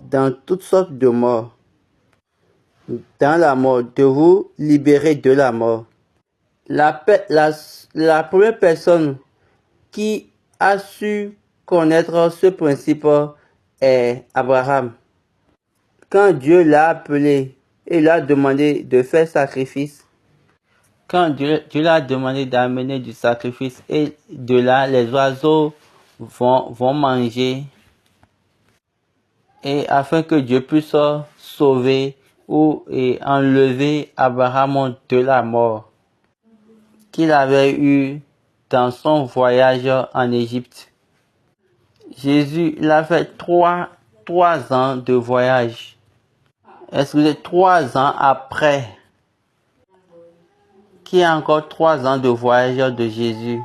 dans toutes sortes de morts. Dans la mort, de vous libérer de la mort. La première personne qui a su connaître ce principe est Abraham. Quand Dieu l'a appelé et l'a demandé de faire sacrifice, quand Dieu l'a demandé d'amener du sacrifice, et de là, les oiseaux vont manger, et afin que Dieu puisse sauver ou enlever Abraham de la mort qu'il avait eu dans son voyage en Égypte. Jésus, il a fait trois ans de voyage. Excusez, 3 ans après, qu'il y a encore 3 ans de voyage de Jésus.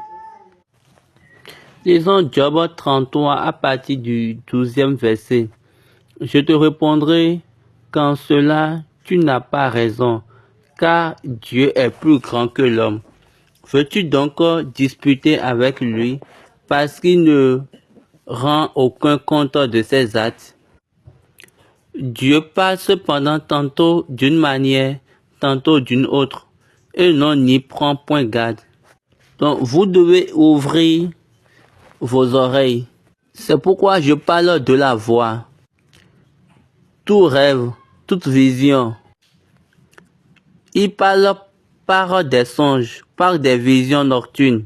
Lisons Job 33 à partir du 12e verset. Je te répondrai qu'en cela tu n'as pas raison, car Dieu est plus grand que l'homme. Veux-tu donc disputer avec lui parce qu'il ne rend aucun compte de ses actes? Dieu parle cependant tantôt d'une manière, tantôt d'une autre, et l'on n'y prend point garde. Donc vous devez ouvrir vos oreilles. C'est pourquoi je parle de la voix. Tout rêve, toute vision. Il parle par des songes, par des visions nocturnes.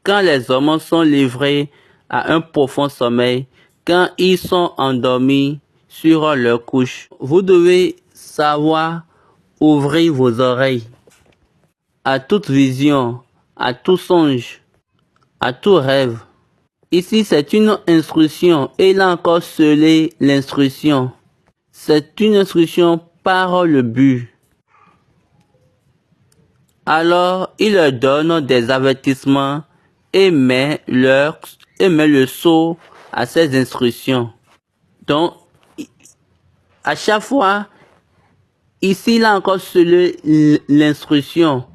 Quand les hommes sont livrés à un profond sommeil, quand ils sont endormis sur leur couche, vous devez savoir ouvrir vos oreilles à toute vision, à tout songe, à tout rêve. Ici, c'est une instruction, et il a encore scellé l'instruction. C'est une instruction par le but. Alors, il leur donne des avertissements et met le sceau à ces instructions. Donc, à chaque fois, ici, il a encore scellé l'instruction,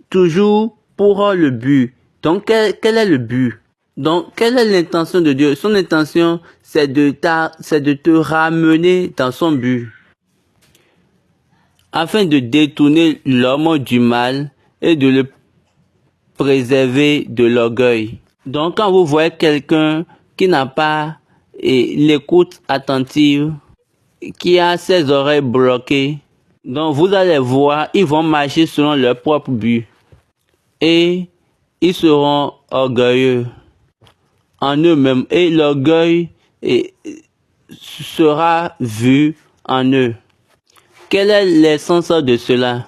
toujours pour le but. Donc, quel est le but? Donc, quelle est l'intention de Dieu? Son intention, c'est de te ramener dans son but, afin de détourner l'homme du mal et de le préserver de l'orgueil. Donc, quand vous voyez quelqu'un qui n'a pas l'écoute attentive, qui a ses oreilles bloquées, donc vous allez voir, ils vont marcher selon leur propre but et ils seront orgueilleux en eux-mêmes, et l'orgueil sera vu en eux. Quelle est l'essence de cela?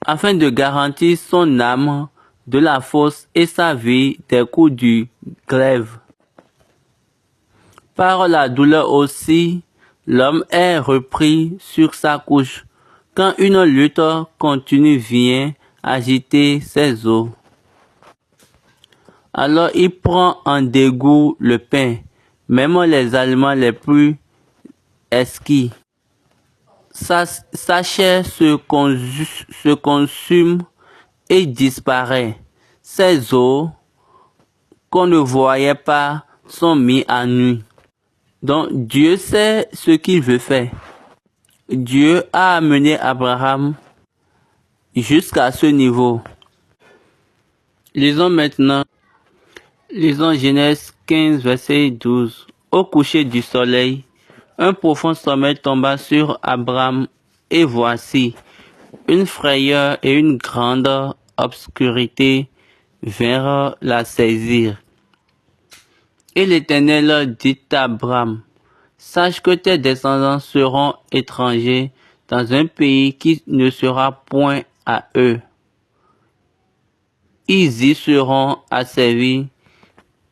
Afin de garantir son âme de la fosse et sa vie des coups du glaive. Par la douleur aussi, l'homme est repris sur sa couche, quand une lutte continue vient agiter ses os. Alors il prend en dégoût le pain, même les aliments les plus exquis. Sa chair se consume et disparaît. Ses os qu'on ne voyait pas sont mis à nu. Donc Dieu sait ce qu'il veut faire. Dieu a amené Abraham jusqu'à ce niveau. Lisons Genèse 15, verset 12. Au coucher du soleil, un profond sommeil tomba sur Abraham, et voici, une frayeur et une grande obscurité vinrent la saisir. Et l'Éternel dit à Abraham, sache que tes descendants seront étrangers dans un pays qui ne sera point à eux. Ils y seront asservis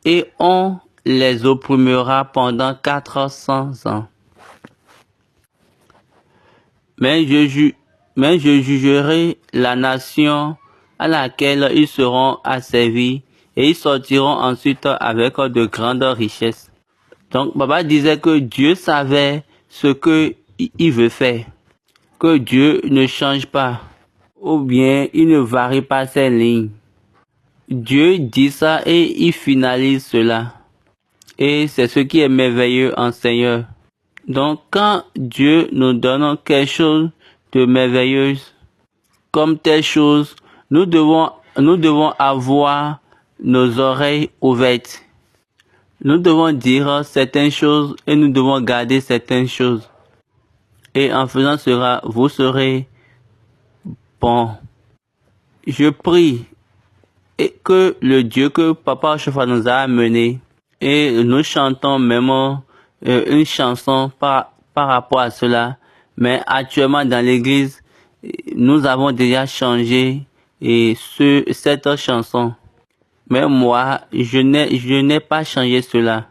et on les opprimera pendant 400 ans. Mais je jugerai la nation à laquelle ils seront asservis et ils sortiront ensuite avec de grandes richesses. Donc, Baba disait que Dieu savait ce qu'il veut faire, que Dieu ne change pas, ou bien il ne varie pas ses lignes. Dieu dit ça et il finalise cela. Et c'est ce qui est merveilleux en Seigneur. Donc, quand Dieu nous donne quelque chose de merveilleux, comme telle chose, nous devons avoir nos oreilles ouvertes. Nous devons dire certaines choses et nous devons garder certaines choses. Et en faisant cela, vous serez bon. Je prie et que le Dieu que Papa Ochofa nous a amené, et nous chantons même une chanson par rapport à cela, mais actuellement dans l'église, nous avons déjà changé cette chanson. Mais moi, je n'ai pas changé cela.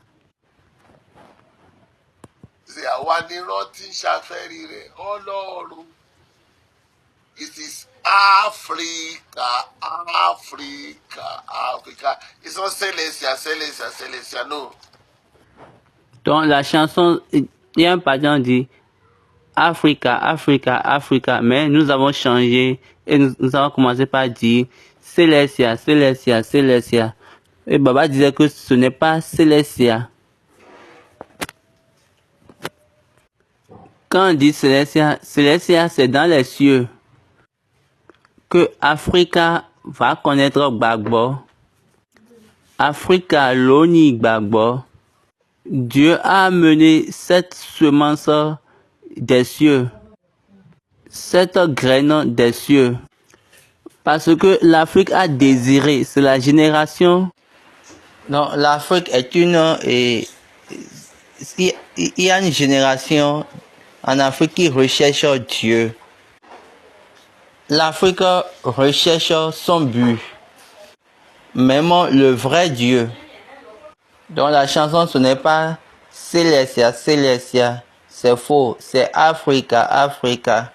It is Africa, Africa, Africa. It's not Célestia, no. Donc la chanson, il y a un pardon dit Africa, Africa, Africa, mais nous avons changé et nous avons commencé par dire Célestia, Célestia, Célestia. Et Baba disait que ce n'est pas Célestia. Quand on dit Célestia, Célestia c'est dans les cieux. Que Africa va connaître Gbagbo. Africa l'oni Gbagbo. Dieu a amené cette semence des cieux, cette graine des cieux, parce que l'Afrique a désiré, c'est la génération. Non, l'Afrique est il y a une génération en Afrique qui recherche Dieu. L'Afrique recherche son but, même le vrai Dieu. Donc la chanson, ce n'est pas Célestia, Célestia, c'est faux, c'est Africa, Africa.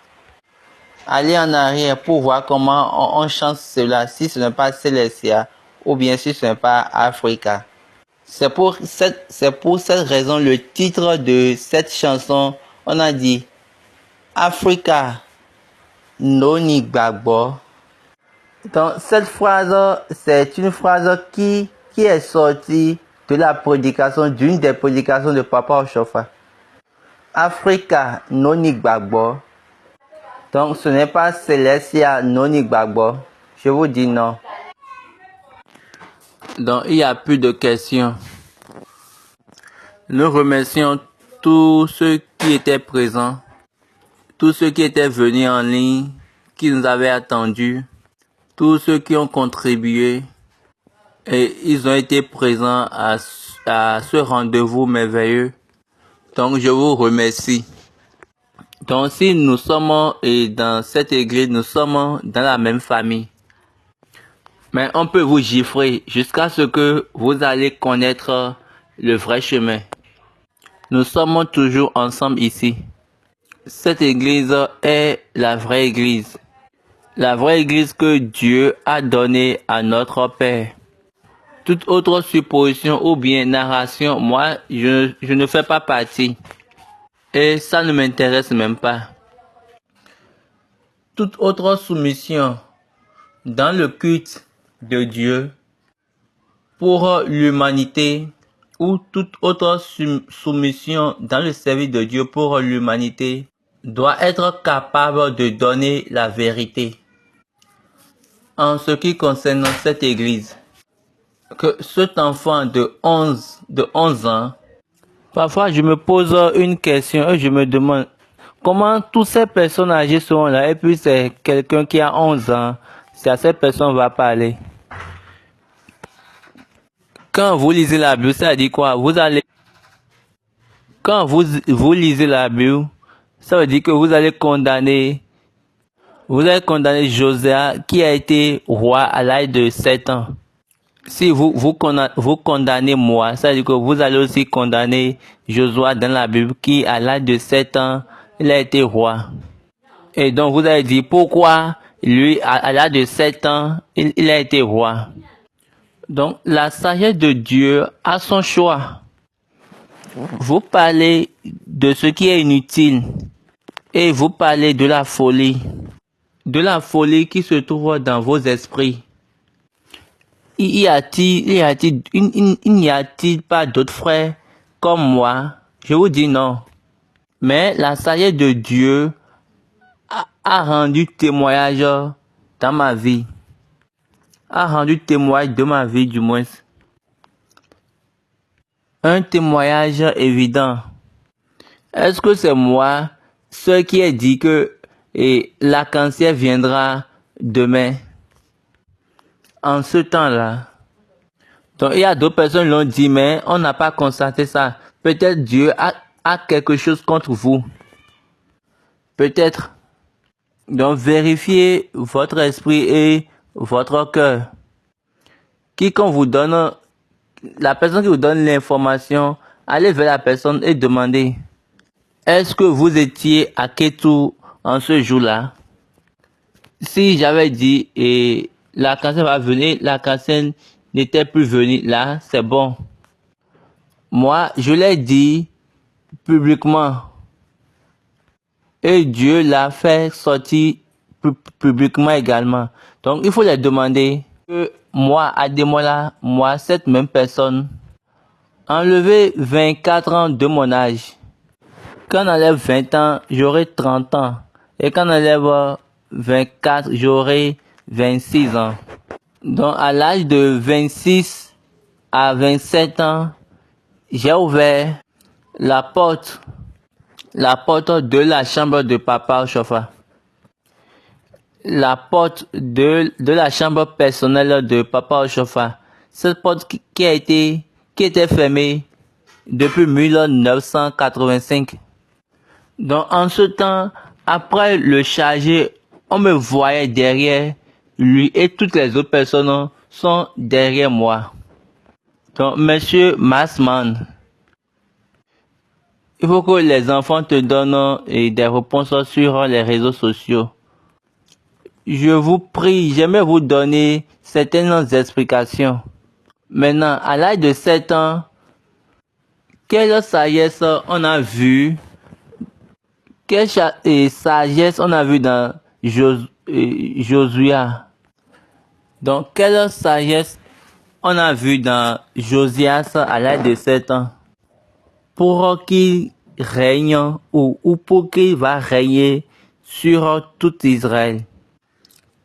Allez en arrière pour voir comment on chante cela, si ce n'est pas Célestia ou bien si ce n'est pas Africa. C'est pour cette raison, le titre de cette chanson, on a dit Africa Noni Gbagbo. Donc cette phrase, c'est une phrase qui est sortie de la prédication, d'une des prédications de Papa Ochofa. Africa Noni Gbagbo. Donc ce n'est pas Célestia Noni Gbagbo. Je vous dis non. Donc il n'y a plus de questions. Nous remercions tous ceux qui étaient présents, tous ceux qui étaient venus en ligne, qui nous avaient attendus, tous ceux qui ont contribué et ils ont été présents à ce rendez-vous merveilleux. Donc je vous remercie. Donc si nous sommes dans cette église, nous sommes dans la même famille. Mais on peut vous gifler jusqu'à ce que vous allez connaître le vrai chemin. Nous sommes toujours ensemble ici. Cette église est la vraie église. La vraie église que Dieu a donnée à notre Père. Toute autre supposition ou bien narration, moi, je ne fais pas partie. Et ça ne m'intéresse même pas. Toute autre soumission dans le culte de Dieu pour l'humanité ou toute autre soumission dans le service de Dieu pour l'humanité doit être capable de donner la vérité. En ce qui concerne cette église, que cet enfant de 11 ans Parfois, je me pose une question et je me demande comment toutes ces personnes âgées seront là et puis c'est quelqu'un qui a 11 ans, c'est à cette personne qu'on va parler. Quand vous lisez la Bible, ça dit quoi? Quand vous lisez la Bible, ça veut dire que vous allez condamner Josia qui a été roi à l'âge de 7 ans. Si vous condamnez moi, ça veut dire que vous allez aussi condamner Josué dans la Bible qui à l'âge de 7 ans, il a été roi. Et donc vous allez dire pourquoi lui à l'âge de 7 ans, il a été roi. Donc la sagesse de Dieu a son choix. Vous parlez de ce qui est inutile et vous parlez de la folie. De la folie qui se trouve dans vos esprits. Il n'y a-t-il pas d'autres frères comme moi? Je vous dis non. Mais la sagesse de Dieu a rendu témoignage dans ma vie. A rendu témoignage de ma vie du moins. Un témoignage évident. Est-ce que c'est moi, ce qui est dit que l'arc-en-ciel viendra demain? En ce temps-là. Donc il y a d'autres personnes qui l'ont dit, mais on n'a pas constaté ça. Peut-être Dieu a quelque chose contre vous. Peut-être. Donc vérifiez votre esprit et votre cœur. Quiconque vous donne, la personne qui vous donne l'information, allez vers la personne et demandez, est-ce que vous étiez à Kétou en ce jour-là? Si j'avais dit, et l'arc-en-ciel va venir, l'arc-en-ciel n'était plus venu, là, c'est bon. Moi, je l'ai dit publiquement. Et Dieu l'a fait sortir publiquement également. Donc, il faut les demander que moi, Ademola, moi, cette même personne, enlever 24 ans de mon âge. Quand on enlève 20 ans, j'aurai 30 ans. Et quand on enlève 24, j'aurai 26 ans. Donc, à l'âge de 26 à 27 ans, j'ai ouvert la porte de la chambre de Papa Oshofa. La porte de la chambre personnelle de Papa Oshofa. Cette porte qui était fermée depuis 1985. Donc, en ce temps, après le charger, on me voyait derrière lui et toutes les autres personnes sont derrière moi. Donc, monsieur Massman, il faut que les enfants te donnent des réponses sur les réseaux sociaux. Je vous prie, j'aimerais vous donner certaines explications. Maintenant, à l'âge de 7 ans, quelle sagesse on a vu? Quelle sagesse on a vu dans Josué? Donc, quelle sagesse on a vu dans Josias à l'âge de 7 ans? Pour qu'il règne ou pour qu'il va régner sur tout Israël.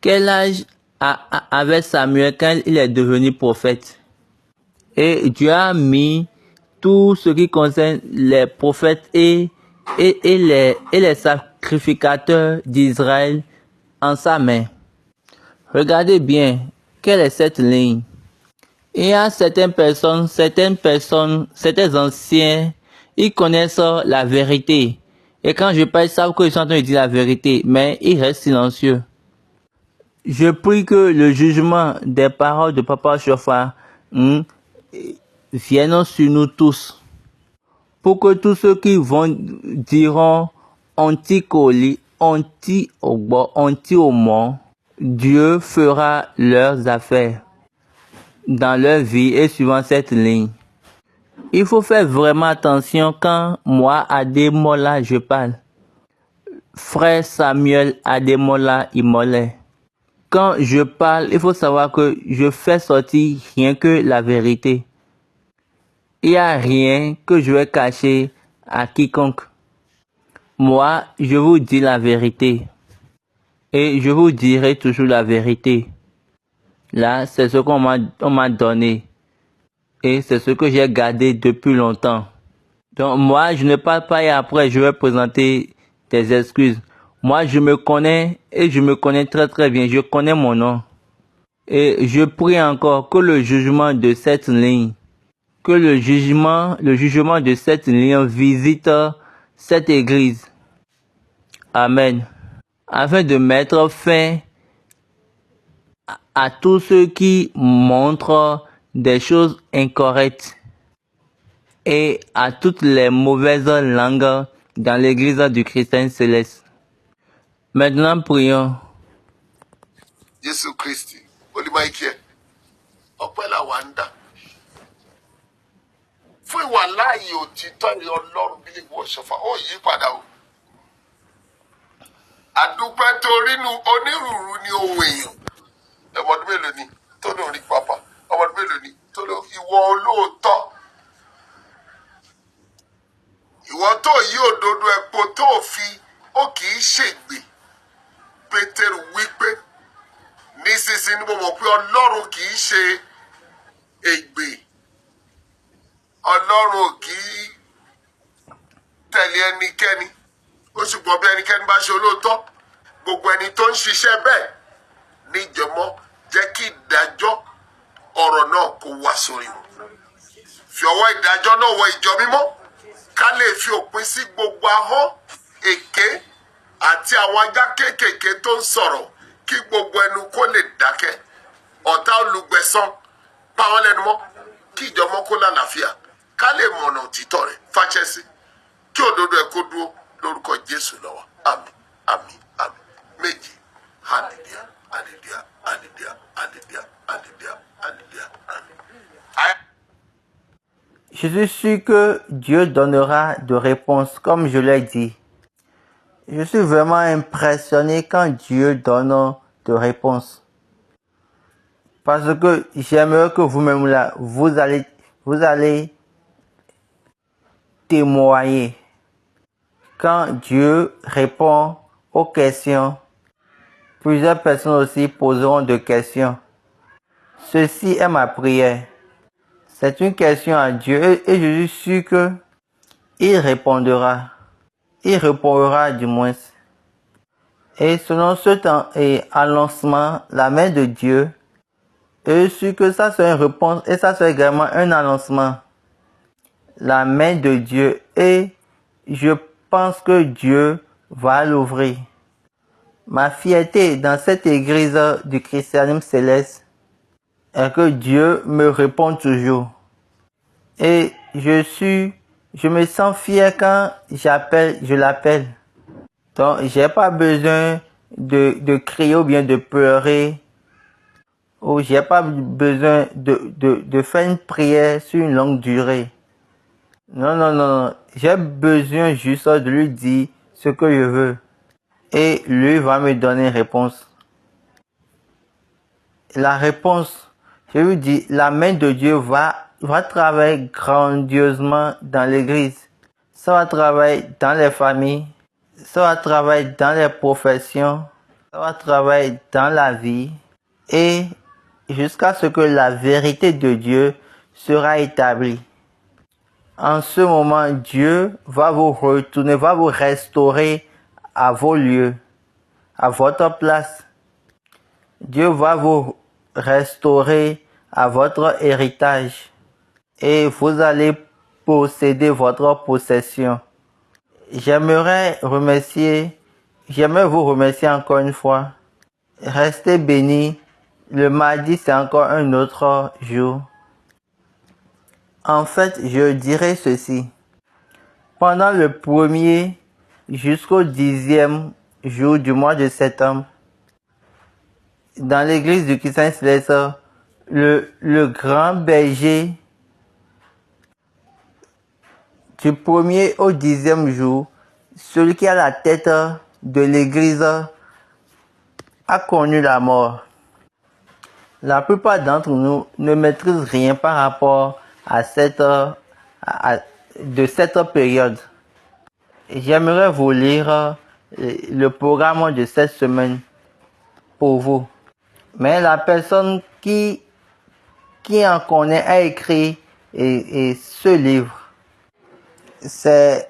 Quel âge avait Samuel quand il est devenu prophète? Et Dieu a mis tout ce qui concerne les prophètes et les sacrificateurs d'Israël en sa main. Regardez bien, quelle est cette ligne? Il y a certaines personnes, certains anciens, ils connaissent la vérité. Et quand je parle, ils savent qu'ils sont en train de dire la vérité, mais ils restent silencieux. Je prie que le jugement des paroles de Papa Oshofa vienne sur nous tous. Pour que tous ceux qui diront anti-Koli, anti-Ogbo, anti-Omo, Dieu fera leurs affaires dans leur vie et suivant cette ligne. Il faut faire vraiment attention quand moi, Ademola, je parle. Frère Samuel Ademola Imole. Quand je parle, il faut savoir que je fais sortir rien que la vérité. Il n'y a rien que je vais cacher à quiconque. Moi, je vous dis la vérité. Et je vous dirai toujours la vérité. Là, c'est ce qu'on m'a donné. Et c'est ce que j'ai gardé depuis longtemps. Donc moi, je ne parle pas et après je vais présenter des excuses. Moi, je me connais et je me connais très très bien. Je connais mon nom. Et je prie encore que le jugement de cette ligne, que le jugement de cette ligne visite cette église. Amen. Afin de mettre fin à tous ceux qui montrent des choses incorrectes et à toutes les mauvaises langues dans l'église du Christ céleste. Maintenant, prions. Jésù Kristi, Olúmáìkẹ́, ọpẹ́ là wà ń dá. Fún ìwà láàyè òtítọ́ ìrìn Ọlọ́run bí ìwọ ṣọ̀fà, ó yí padà o. Àdúpẹ́ tó rínú onírúurú ní ohun èèyàn. Ọmọdún mélòó ni tó lóun rí pápá? Ọmọdún mélòó ni tó lóun ìwọ olóòótọ́? Ìwọ tó yí òdodo epo tó fi ó kì í ṣègbè. Pétérù wípé nísinsìnyí mo mọ̀ pé Ọlọ́run kì í ṣe ègbè. Ọlọ́run kì í tẹ̀lé ẹnikẹ́ni. Ó ṣùgbọ́n bí ẹnikẹ́ni bá ṣe olóòótọ́, gbogbo ẹni tó ń ṣiṣẹ́ bẹ́ẹ̀ níjọmọ́ jẹ́ kí ìdájọ́ ọ̀rọ̀ náà kó wá sórí wọn. Fi ọwọ́ ìdájọ́ náà wọ ìjọ mímọ́ ká lè fi òpin sí gbogbo ahọ́n èké àti àwọn ajá kéékèèké tó ń sọ̀rọ̀ kí gbogbo ẹnu kó lè dákẹ́. Ọ̀tá olùgbẹ̀san pa wọ́n lẹ́nu mọ́ kí ìjọ mọ́ kó lálàáfíà ká lè mọ̀nà òtítọ́ rẹ̀ fàṣẹ sí kí òdodo ẹ̀ kó dúró lórúkọ Jésù lọ́wọ́. Àmín, àmín, àmín. Méjì. Hallelujah, hallelujah, hallelujah, hallelujah, hallelujah, hallelujah, amen. Je suis sûr que Dieu donnera de réponses, comme je l'ai dit. Je suis vraiment impressionné quand Dieu donne de réponses. Parce que j'aimerais que vous-même là, vous allez témoigner. Quand Dieu répond aux questions, plusieurs personnes aussi poseront des questions. Ceci est ma prière. C'est une question à Dieu et je suis sûr que il répondra. Il répondra du moins. Et selon ce temps et annoncement, la main de Dieu, je suis sûr que ça c'est une réponse et ça c'est également un annoncement. La main de Dieu et je pense que Dieu va l'ouvrir. Ma fierté dans cette église du christianisme céleste est que Dieu me répond toujours. Et je me sens fier quand je l'appelle. Donc, j'ai pas besoin de crier ou bien de pleurer. Ou j'ai pas besoin de faire une prière sur une longue durée. Non, non, non. J'ai besoin juste de lui dire ce que je veux. Et lui va me donner une réponse. La réponse, je lui dis, la main de Dieu va travailler grandiosement dans l'église. Ça va travailler dans les familles. Ça va travailler dans les professions. Ça va travailler dans la vie. Et jusqu'à ce que la vérité de Dieu sera établie. En ce moment, Dieu va vous retourner, va vous restaurer à vos lieux, à votre place. Dieu va vous restaurer à votre héritage et vous allez posséder votre possession. J'aimerais vous remercier encore une fois. Restez bénis. Le mardi, c'est encore un autre jour. En fait, je dirais ceci. Pendant le 1er jusqu'au 10e jour du mois de septembre, dans l'église du Christ Céleste, le grand berger, du 1er au 10e jour, celui qui a la tête de l'église a connu la mort. La plupart d'entre nous ne maîtrisent rien par rapport à cette période. J'aimerais vous lire le programme de cette semaine pour vous. Mais la personne qui en connaît a écrit ce livre. c'est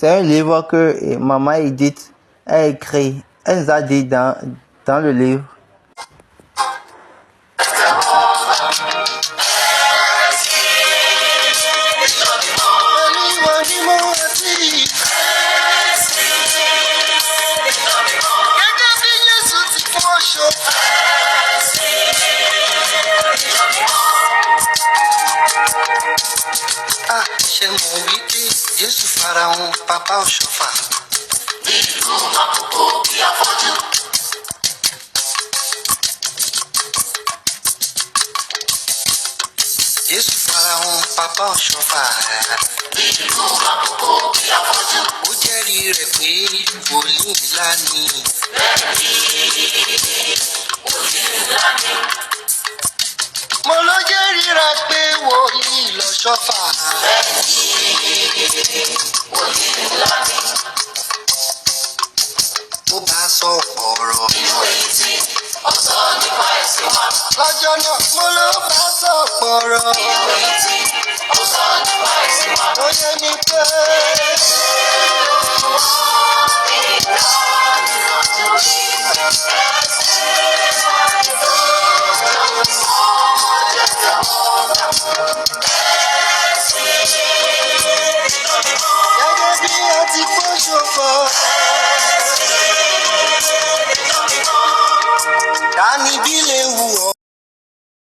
un livre que maman Edith a écrit. Elle nous a dit dans le livre. Ah, ṣe mọ̀ wípé Jésù farahàn Papa Ọ̀ṣọ́fà. Nínú àkókò bí afọ́jú. Jésù farahàn Papa Ọ̀ṣọ́fà. Nínú àkókò bí afọ́jú. Ó jẹ́rìí rẹ̀ pé wòlíì ńlá ni. Bẹ́ẹ̀ni, wòlíì ńlá ni. Mo ló jẹ́rìí rẹ̀ pé wòlíì l'Ọ̀ṣọ́fà. Wòlíì ńlá ni. Ó bá sọ ọ̀rọ̀. Inú èyí tí ó sọ nípa ẹ̀sìn wa. Lọ́jọ́ náà mo ló bá sọ ọ̀rọ̀. Inú èyí tí ó sọ nípa ẹ̀sìn wa. Ó yẹ mi pé.